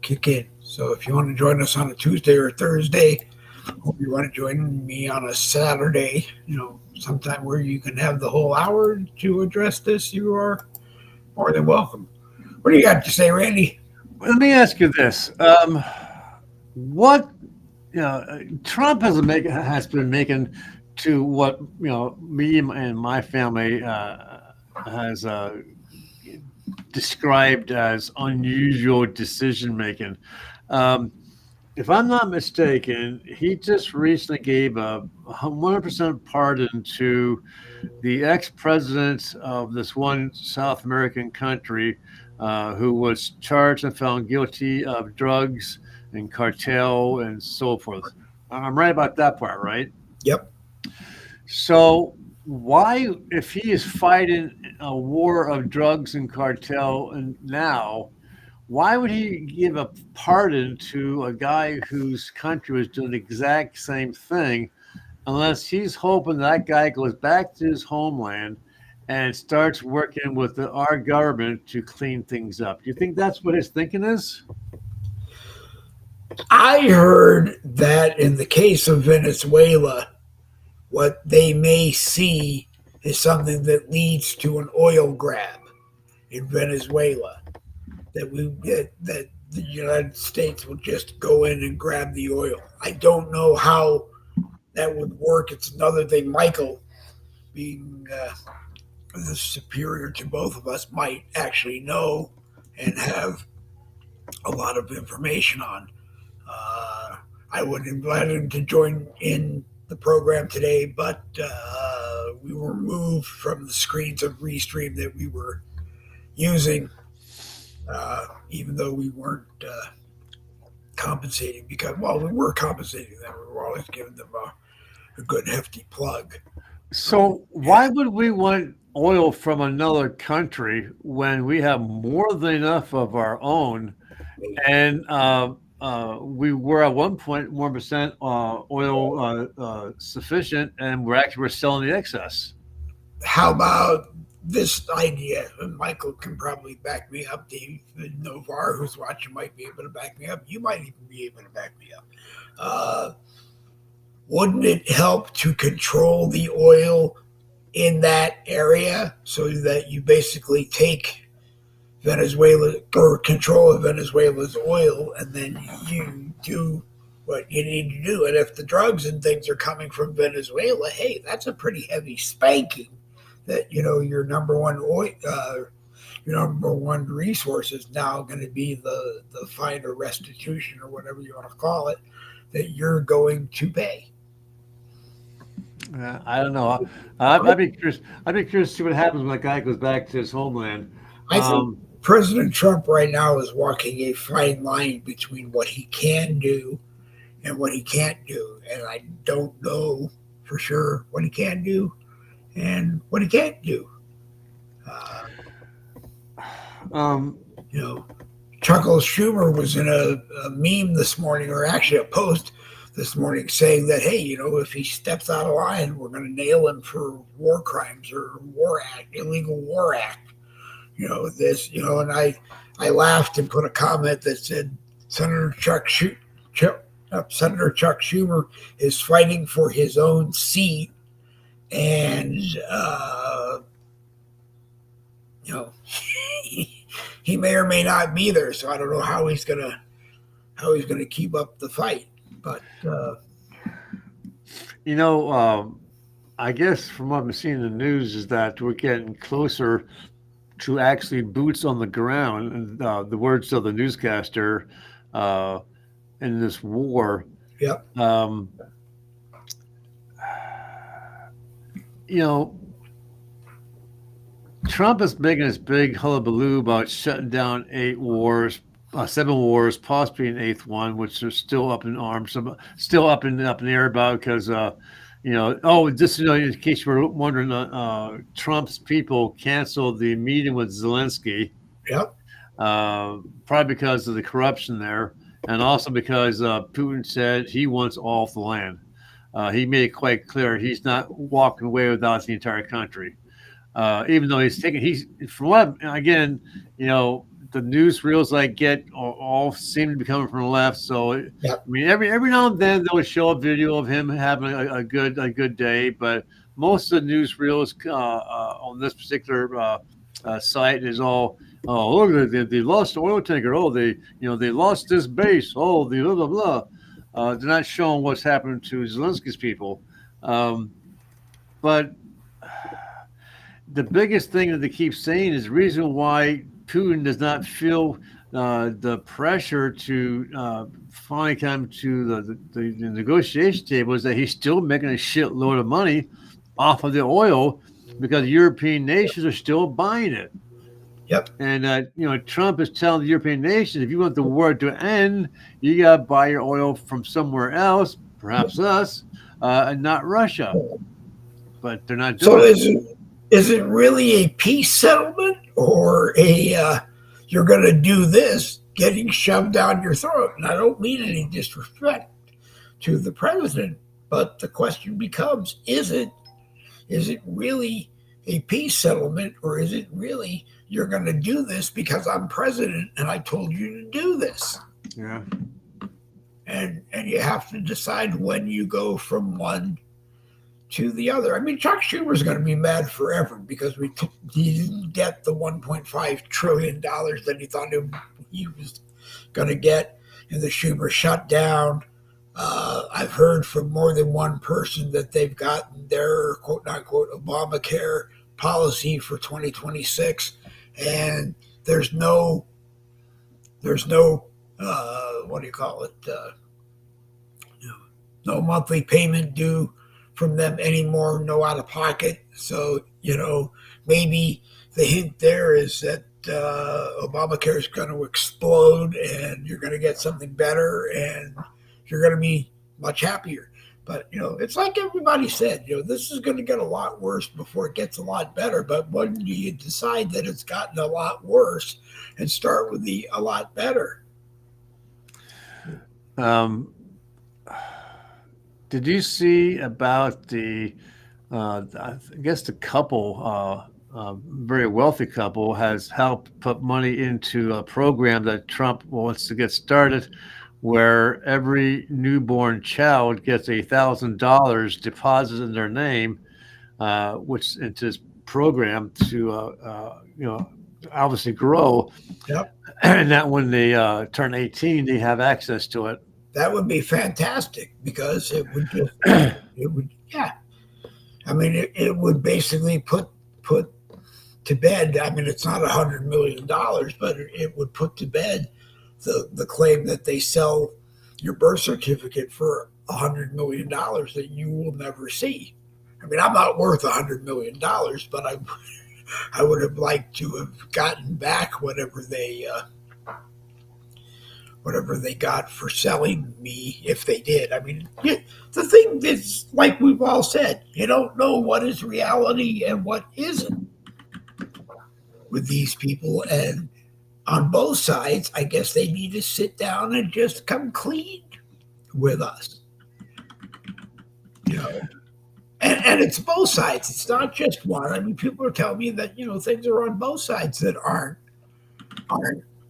kick in. So if you want to join us on a Tuesday or Thursday, or you want to join me on a Saturday, sometime where you can have the whole hour to address this, you are more than welcome. What do you got to say, Randy? Let me ask you this: what Trump has been making to what me and my family has described as unusual decision making. If I'm not mistaken, he just recently gave a 100% pardon to the ex-president of this one South American country who was charged and found guilty of drugs and cartel and so forth. I'm right about that part, right? Yep. So why, if he is fighting a war of drugs and cartel and now, why would he give a pardon to a guy whose country was doing the exact same thing unless he's hoping that guy goes back to his homeland and starts working with our government to clean things up? Do you think that's what his thinking is? I heard that in the case of Venezuela, what they may see is something that leads to an oil grab in Venezuela. That the United States will just go in and grab the oil. I don't know how that would work. It's another thing Michael, being superior to both of us, might actually know and have a lot of information on. I would invite him to join in the program today, but we were moved from the screens of Restream that we were using, even though we weren't compensating because, well, we were compensating them. We were always giving them a good hefty plug. So why would we want oil from another country when we have more than enough of our own? And we were at 1.1% oil sufficient, and we're selling the excess. How about this idea? And Michael can probably back me up. Dave Novar, who's watching, might be able to back me up. You might even be able to back me up. Wouldn't it help to control the oil in that area so that you basically take Venezuela or control of Venezuela's oil, and then you do what you need to do? And if the drugs and things are coming from Venezuela, hey, that's a pretty heavy spanking. That your number one oil, your number one resource is now going to be the fine or restitution or whatever you want to call it that you're going to pay. I don't know. I'd be curious. I'd be curious to see what happens when that guy goes back to his homeland. I think President Trump right now is walking a fine line between what he can do and what he can't do. And I don't know for sure what he can do and what he can't do. You know, Chuckles Schumer was in a meme this morning, or actually a post this morning, saying that, hey, you know, if he steps out of line, we're going to nail him for war crimes or illegal war act. You know, this, you know, and I laughed and put a comment that said Senator Chuck Schumer is fighting for his own seat, and you know, he may or may not be there. So I don't know how he's gonna keep up the fight. But you know, I guess from what I'm seeing in the news is that we're getting closer to actually boots on the ground. And the words of the newscaster in this war. Yep. You know, Trump is making this big hullabaloo about shutting down 7 wars, possibly an 8th one, which are still up in arms, still up in the air about, because you know, just, you know, in case you were wondering, Trump's people canceled the meeting with Zelensky. Yep. Probably because of the corruption there, and also because Putin said he wants all of the land. He made it quite clear he's not walking away without the entire country. Even though from what, again, you know, the news reels I get all seem to be coming from the left. So, yep. I mean, every now and then they'll show a video of him having a good day, but most of the news reels on this particular site is all, oh, look, they lost the oil tanker. Oh, they lost this base. Oh, the blah blah blah. They're not showing what's happening to Zelensky's people, but the biggest thing that they keep saying is the reason why Putin does not feel the pressure to finally come to the negotiation table is that he's still making a shitload of money off of the oil because European nations are still buying it. Yep. And you know, Trump is telling the European nations, if you want the war to end, you got to buy your oil from somewhere else, perhaps us, and not Russia. But they're not doing it. So is it really a peace settlement, or a you're going to do this getting shoved down your throat? And I don't mean any disrespect to the president, but the question becomes: is it really a peace settlement, or is it really you're going to do this because I'm president and I told you to do this? Yeah. And you have to decide when you go from one to the other. I mean, Chuck Schumer's going to be mad forever because he didn't get the $1.5 trillion that he thought he was going to get in the Schumer shutdown. I've heard from more than one person that they've gotten their quote-unquote Obamacare policy for 2026, and there's no what do you call it? No monthly payment due from them anymore, no out of pocket. So, you know, maybe the hint there is that Obamacare is going to explode and you're going to get something better and you're going to be much happier. But, you know, it's like everybody said, you know, this is going to get a lot worse before it gets a lot better. But when do you decide that it's gotten a lot worse and start with a lot better? Did you see about I guess the couple, very wealthy couple, has helped put money into a program that Trump wants to get started, where every newborn child gets $1,000 deposited in their name, which into this program to you know, obviously grow. Yep. And that when they turn 18, they have access to it. That would be fantastic because it would just, yeah. I mean, it would basically put to bed. I mean, it's not $100 million, but it would put to bed the claim that they sell your birth certificate for $100 million that you will never see. I mean, I'm not worth $100 million, but I would have liked to have gotten back whatever they got for selling me, if they did. I mean, the thing is, like we've all said, you don't know what is reality and what isn't with these people. And on both sides, I guess they need to sit down and just come clean with us. You know, and it's both sides. It's not just one. I mean, people are telling me that, you know, things are on both sides that aren't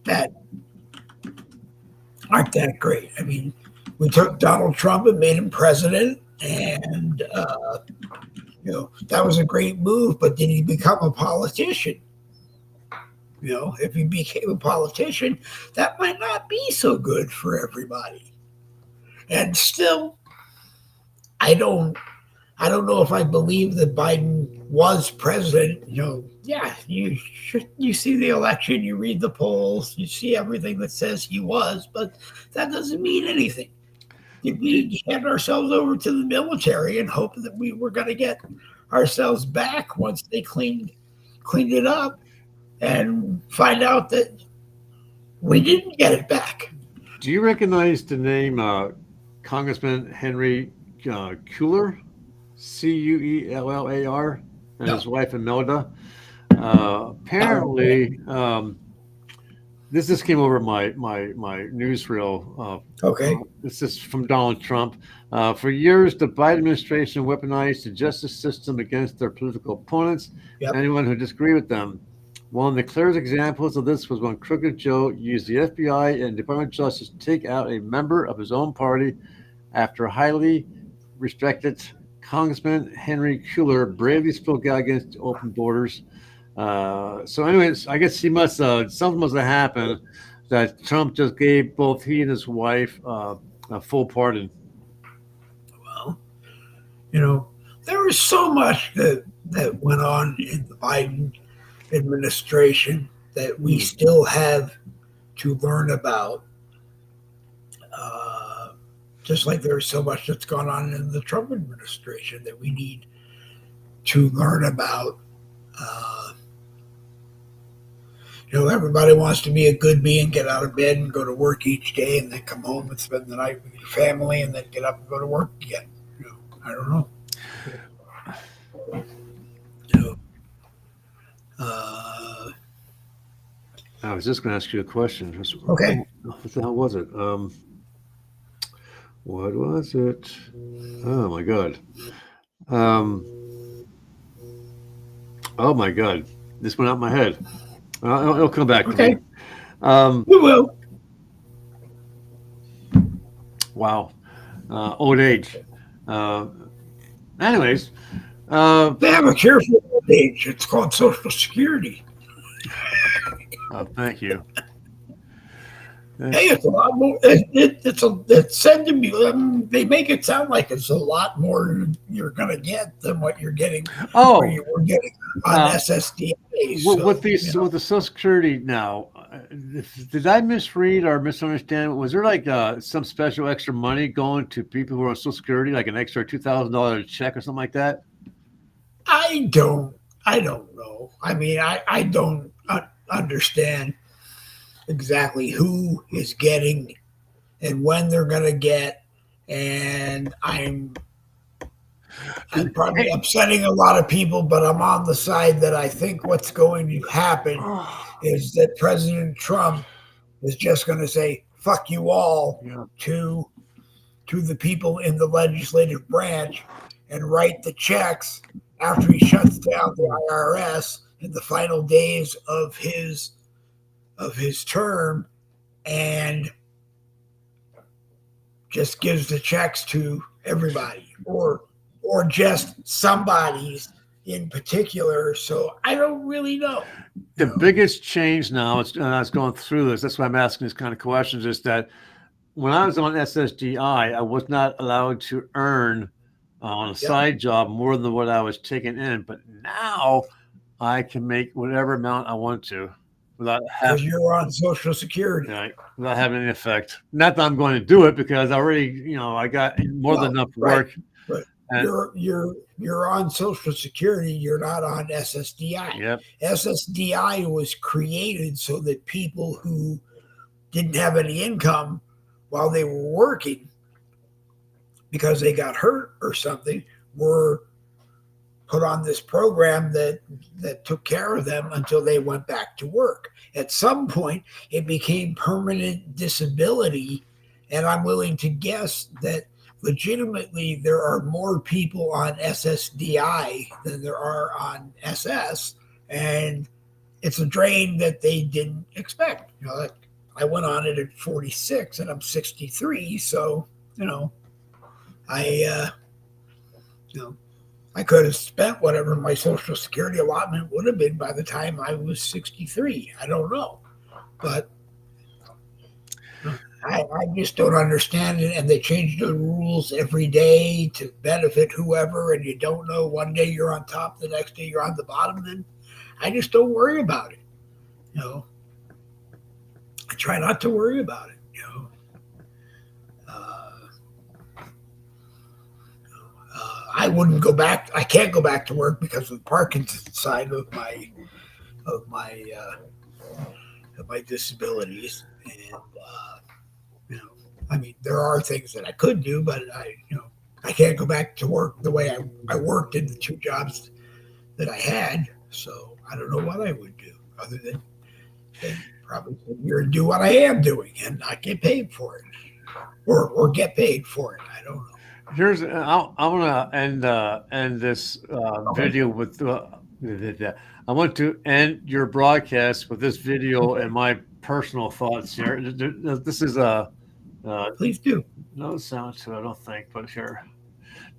that great. I mean, we took Donald Trump and made him president, and you know, that was a great move. But did he become a politician? You know, if he became a politician, that might not be so good for everybody. And still, I don't know if I believe that Biden was president. You know, yeah, you see the election, you read the polls, you see everything that says he was, but that doesn't mean anything. We hand ourselves over to the military and hope that we were going to get ourselves back once they cleaned it up, and find out that we didn't get it back. Do you recognize the name Congressman Henry Cuellar? Cuellar, and his wife Imelda. Apparently, this just came over my newsreel. Okay. This is from Donald Trump. For years, the Biden administration weaponized the justice system against their political opponents, anyone who disagreed with them. One of the clearest examples of this was when Crooked Joe used the FBI and Department of Justice to take out a member of his own party after highly respected Congressman Henry Cuellar bravely spoke out against open borders. So anyways, I guess something must have happened that Trump just gave both he and his wife a full pardon. Well, you know, there was so much that went on in the Biden administration that we still have to learn about. Just like there's so much that's gone on in the Trump administration that we need to learn about. You know, everybody wants to be a good bee and get out of bed and go to work each day and then come home and spend the night with your family and then get up and go to work again. You know, I don't know. You know, I was just going to ask you a question. Okay. What the hell was it? What was it? Oh my God. Oh my God. This went out my head. It'll come back to me. We will. Wow. Old age. Anyways. They have a cure for old age. It's called Social Security. Thank you. Hey, it's a lot more. It's said to be. They make it sound like it's a lot more you're going to get than what you're getting. Oh, you were getting on SSDA. With the Social Security now, did I misread or misunderstand? Was there like some special extra money going to people who are on Social Security, like an extra $2,000 check or something like that? I don't know. I mean, I don't understand exactly who is getting and when they're going to get, and I'm probably upsetting a lot of people, but I'm on the side that I think what's going to happen is that President Trump is just going to say "fuck you all" to the people in the legislative branch and write the checks after he shuts down the IRS in the final days of his term, and just gives the checks to everybody or just somebody's in particular. So I don't really know. The biggest change now, as I was going through this, that's why I'm asking these kind of questions, is that when I was on SSDI, I was not allowed to earn on a side job more than what I was taking in. But now I can make whatever amount I want to without because having, you're on Social Security. without having any effect. Not that I'm going to do it because I already, I got more than Well, enough right. work. But And you're on Social Security. You're not on SSDI. yep, SSDI was created so that people who didn't have any income while they were working because they got hurt or something were put on this program that took care of them until they went back to work. At some point, it became permanent disability, and I'm willing to guess that legitimately there are more people on SSDI than there are on SS, and it's a drain that they didn't expect. Like I went on it at 46 and I'm 63, so I I could have spent whatever my Social Security allotment would have been by the time I was 63. I don't know. But I just don't understand it. And they change the rules every day to benefit whoever. And you don't know, one day you're on top, the next day you're on the bottom. Then I just don't worry about it. I try not to worry about it. I wouldn't go back. I can't go back to work because of the Parkinson's side of of my disabilities. And I mean, there are things that I could do, but I can't go back to work the way I worked in the two jobs that I had. So I don't know what I would do other than probably sit here and do what I am doing and not get paid for it, or get paid for it. I don't know. here's I'm gonna end this video with. I want to end your broadcast with this video and my personal thoughts here. This is Please do. no sound to it, I don't think, but here.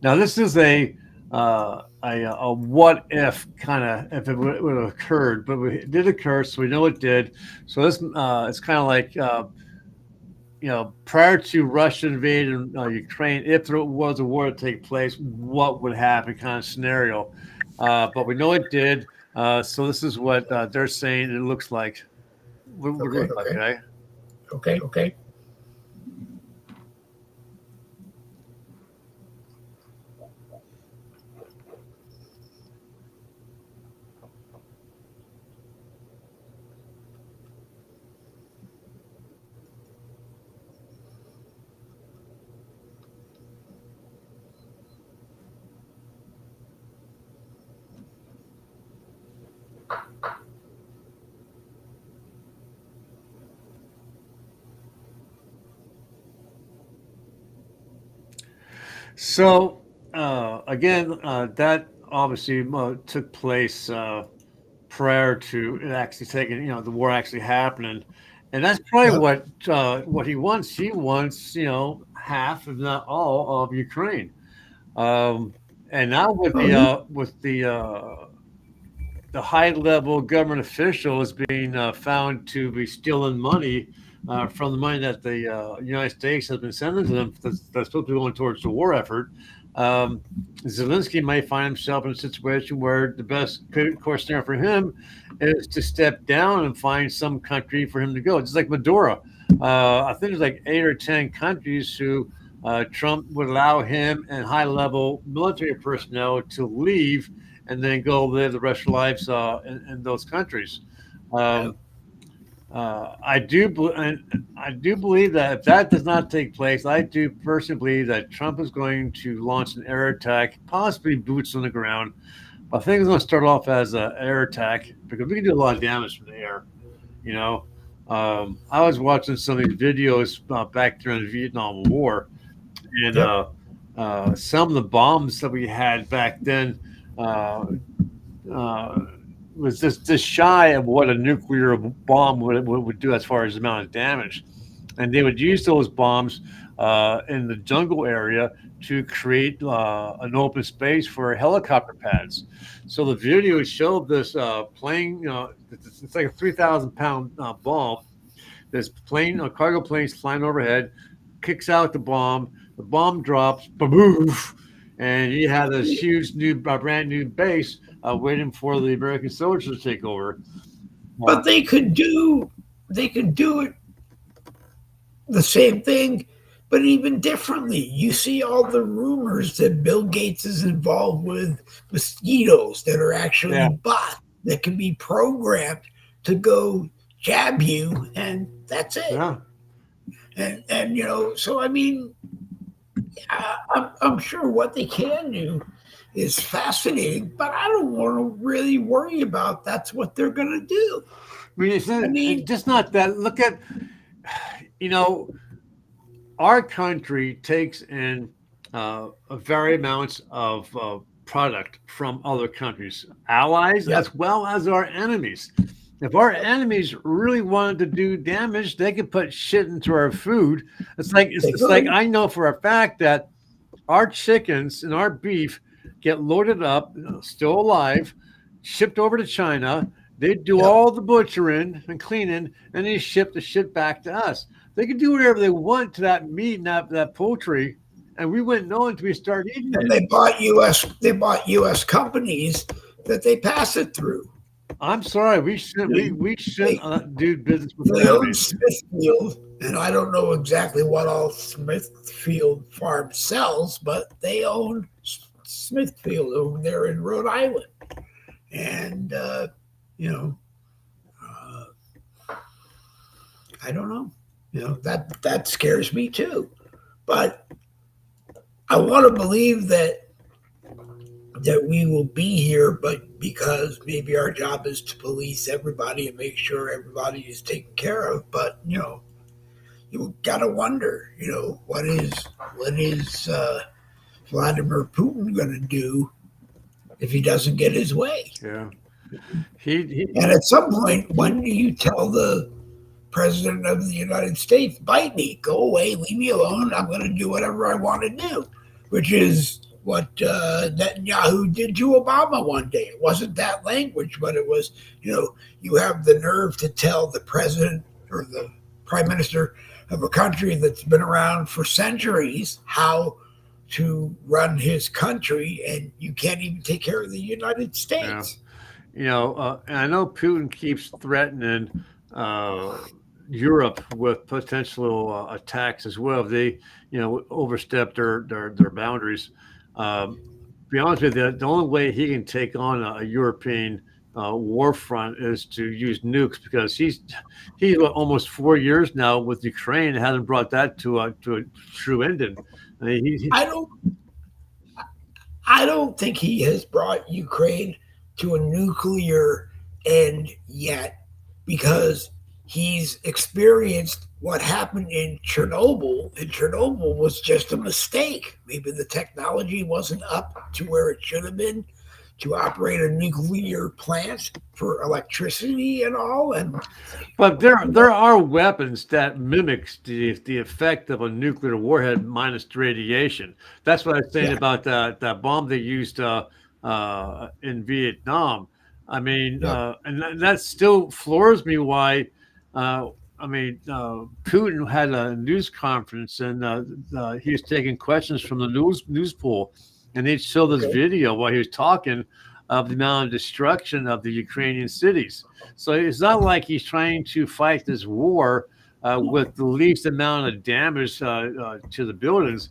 Now this is a what if kind of if it would have occurred, but it did occur, so we know it did. So this it's kind of like prior to Russia invading Ukraine, if there was a war to take place, what would happen, kind of scenario. But we know it did. So this is what they're saying it looks like. What would it look like, okay? Okay. So again, that obviously took place prior to it actually taking, the war actually happening, and that's probably Yep. what he wants. He wants, half, if not all, of Ukraine. And now with the high level government officials being found to be stealing money from the money that the United States has been sending to them that's supposed to be going towards the war effort. Zelensky may find himself in a situation where the best course scenario for him is to step down and find some country for him to go. Just like Maduro. I think there's like 8 or 10 countries who Trump would allow him and high level military personnel to leave and then go live the rest of their lives in those countries. I do believe that if that does not take place, I do personally believe that Trump is going to launch an air attack, possibly boots on the ground. I think it's going to start off as an air attack because we can do a lot of damage from the air. I was watching some of these videos back during the Vietnam War, and some of the bombs that we had back then was just shy of what a nuclear bomb would do as far as the amount of damage. And they would use those bombs in the jungle area to create an open space for helicopter pads. So the video showed this plane, it's like a 3,000-pound bomb. This plane, cargo plane's flying overhead, kicks out the bomb drops, baboof, and he had this huge new, brand new base waiting for the American soldiers to take over. But they could do it the same thing, but even differently. You see all the rumors that Bill Gates is involved with mosquitoes that are actually bots that can be programmed to go jab you, and that's it. Yeah. And you know, so I mean, I'm sure what they can do is fascinating, but I don't want to really worry about that's what they're going to do. I mean, just not that. Look at, you know, our country takes in a very amounts of product from other countries, allies as well as our enemies. If our enemies really wanted to do damage, they could put shit into our food. It's like I know for a fact that our chickens and our beef get loaded up, still alive, shipped over to China. They do all the butchering and cleaning, and they ship the shit back to us. They can do whatever they want to that meat and that poultry, and we wouldn't know until we start eating it. They bought U.S. companies that they pass it through. I'm sorry, we shouldn't do business with they own Smithfield, and I don't know exactly what all Smithfield Farm sells, but they own Smithfield over there in Rhode Island, and you know, I don't know. You know, that scares me too, but I want to believe that we will be here, but because maybe our job is to police everybody and make sure everybody is taken care of. But you know, you gotta wonder, you know, what is Vladimir Putin going to do if he doesn't get his way? Yeah. And at some point, when do you tell the president of the United States, bite me, go away, leave me alone, I'm going to do whatever I want to do, which is what Netanyahu did to Obama one day. It wasn't that language, but it was, you know, you have the nerve to tell the president or the prime minister of a country that's been around for centuries how to run his country, and you can't even take care of the United States. Yeah. You know, and I know Putin keeps threatening Europe with potential attacks as well if they, you know, overstep their boundaries. Be honest with you, the only way he can take on a European war front is to use nukes, because he's almost 4 years now with Ukraine and hasn't brought that to a true ending. I mean, I don't think he has brought Ukraine to a nuclear end yet, because he's experienced what happened in Chernobyl, and Chernobyl was just a mistake. Maybe the technology wasn't up to where it should have been to operate a nuclear plant for electricity and all. But there are weapons that mimics the effect of a nuclear warhead minus the radiation. That's what I was saying about that bomb they used in Vietnam. I mean, and that still floors me why. Putin had a news conference, and he was taking questions from the news pool, and they showed this video while he was talking of the amount of destruction of the Ukrainian cities. So it's not like he's trying to fight this war with the least amount of damage to the buildings.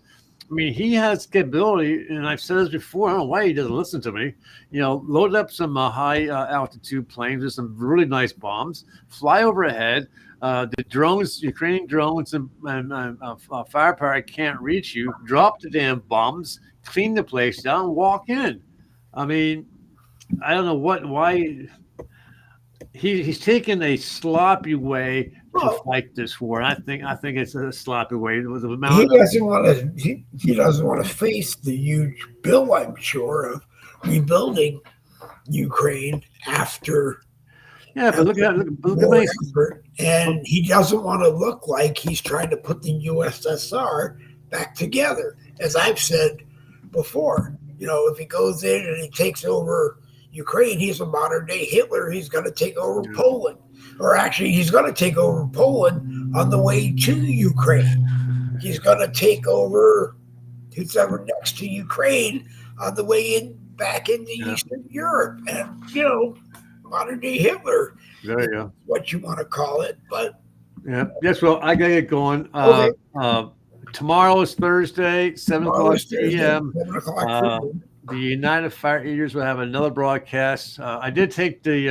I mean, he has capability, and I've said this before, I don't know why he doesn't listen to me, you know, load up some high altitude planes with some really nice bombs, fly overhead. The drones, Ukrainian drones and firepower can't reach you, drop the damn bombs, clean the place down, walk in. I mean, I don't know why he's taken a sloppy way to fight this war. I think it's a sloppy way. He doesn't want to. He doesn't want to face the huge bill, I'm sure, of rebuilding Ukraine after. Yeah, but look at and he doesn't want to look like he's trying to put the USSR back together. As I've said before, you know, if he goes in and he takes over Ukraine, he's a modern day Hitler. He's going to take over Poland, or actually, he's going to take over Poland on the way to Ukraine. He's going to take over It's over next to Ukraine on the way in back into Eastern Europe. And, modern day Hitler. There you go. What you want to call it. But yeah. Yes, well, I gotta get going. Okay. Tomorrow is Thursday, 7:00 p.m. 7 o'clock. The United Fire Eaters will have another broadcast. I did take the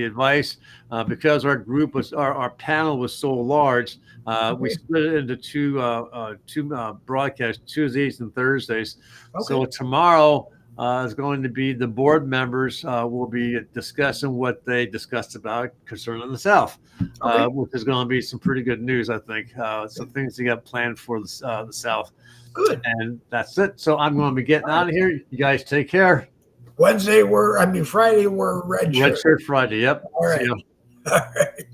advice because our group was our panel was so large. We split it into two broadcasts, Tuesdays and Thursdays. So tomorrow is going to be the board members will be discussing what they discussed about concerning the South, which is going to be some pretty good news, I think. Some things they got planned for the South. Good. And that's it. So I'm going to be getting out of here. You guys take care. Friday we're Red Shirt Friday. Yep. All right. All right.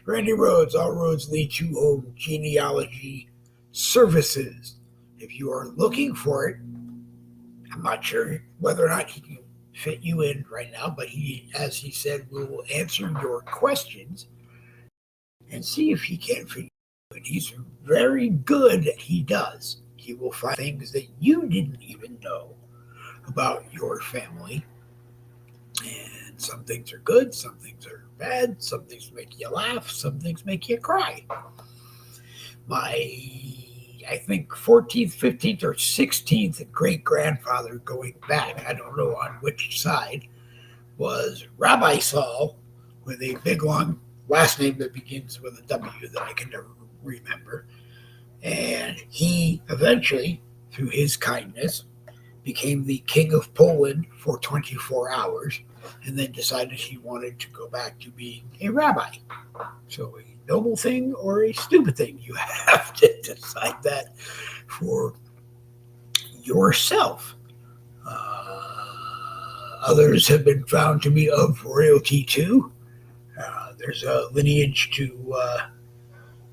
Randy Rhodes, All Roads Lead to Home Genealogy Services. If you are looking for it, I'm not sure whether or not he can fit you in right now, but as he said, will answer your questions and see if he can fit you in. He's very good at what he does. He will find things that you didn't even know about your family. And some things are good, some things are bad, some things make you laugh, some things make you cry. I think 14th, 15th, or 16th great-grandfather going back, I don't know on which side, was Rabbi Saul with a big, long last name that begins with a W that I can never remember. And he eventually, through his kindness, became the king of Poland for 24 hours and then decided he wanted to go back to being a rabbi. So a noble thing or a stupid thing, you have to decide that for yourself. Others have been found to be of royalty too. There's a lineage to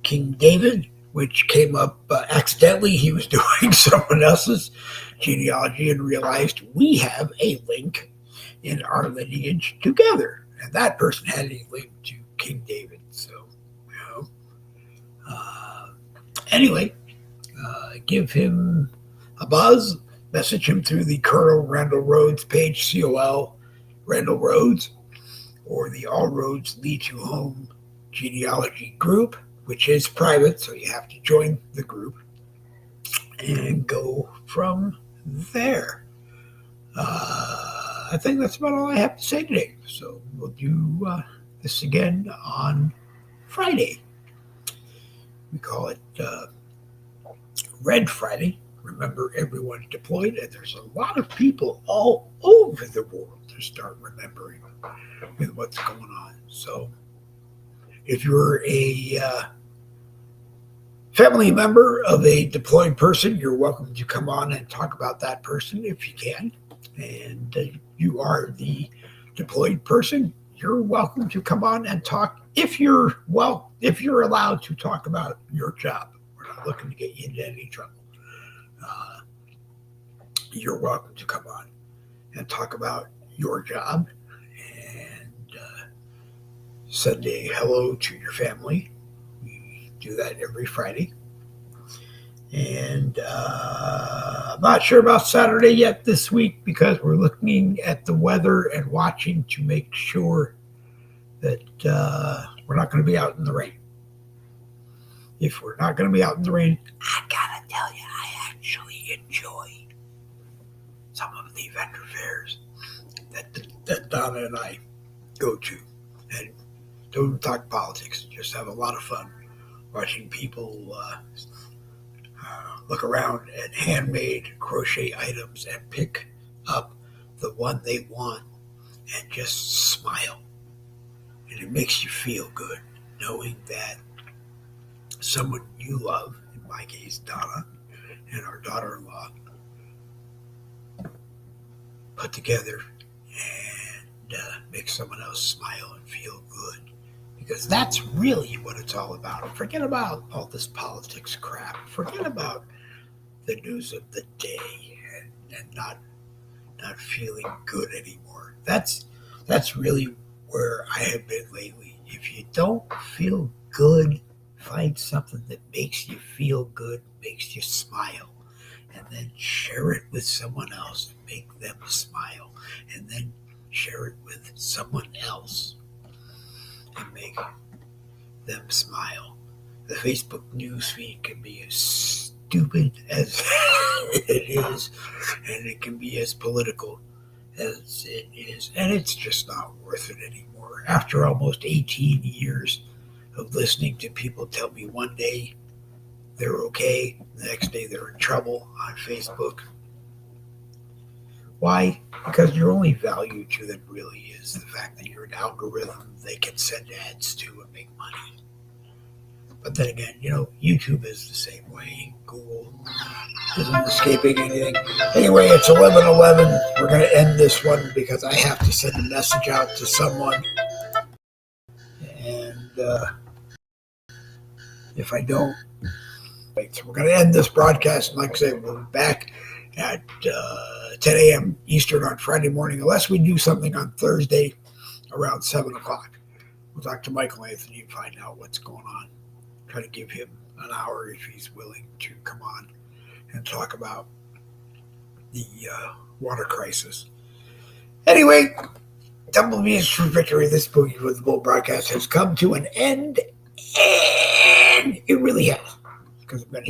King David, which came up accidentally. He was doing someone else's genealogy and realized we have a link in our lineage together. And that person had a link to King David. So, anyway, give him a buzz, message him through the Colonel Randall Rhodes page, COL Randall Rhodes, or the All Roads Lead to Home genealogy group, which is private, so you have to join the group and go from there. I think that's about all I have to say today. So we'll do this again on Friday. We call it Red Friday. Remember, everyone's deployed, and there's a lot of people all over the world to start remembering with what's going on. So if you're a family member of a deployed person, you're welcome to come on and talk about that person if you can. And you are the deployed person, you're welcome to come on and talk if you're allowed to talk about your job. We're not looking to get you into any trouble. You're welcome to come on and talk about your job and send a hello to your family. We do that every Friday. And I'm not sure about Saturday yet this week because we're looking at the weather and watching to make sure that we're not going to be out in the rain. If we're not going to be out in the rain, I gotta tell you, I actually enjoy some of the vendor fairs that Donna and I go to. And don't talk politics, just have a lot of fun watching people look around at handmade crochet items and pick up the one they want and just smile. And it makes you feel good knowing that someone you love, in my case, Donna, and our daughter-in-law, put together and make someone else smile and feel good. Because that's really what it's all about. Forget about all this politics crap. Forget about the news of the day and not feeling good anymore. That's really where I have been lately. If you don't feel good, find something that makes you feel good, makes you smile. and then share it with someone else and make them smile, and then share it with someone else and make them smile. The Facebook news feed can be as stupid as it is, and it can be as political as it is, and it's just not worth it anymore. After almost 18 years of listening to people tell me one day they're okay, the next day they're in trouble on Facebook. Why? Because your only value to them really is the fact that you're an algorithm they can send ads to and make money. But then again, YouTube is the same way. Google isn't escaping anything. Anyway, it's 11:11. We're going to end this one because I have to send a message out to someone. And if I don't, so we're going to end this broadcast. And like I said, we'll be back at 10 a.m. Eastern on Friday morning, unless we do something on Thursday around 7 o'clock. We'll talk to Michael Anthony and find out what's going on. Try to give him an hour if he's willing to come on and talk about the water crisis. Anyway, Double B's for victory. This Boogie with the Bull broadcast has come to an end, and it really has, because I've been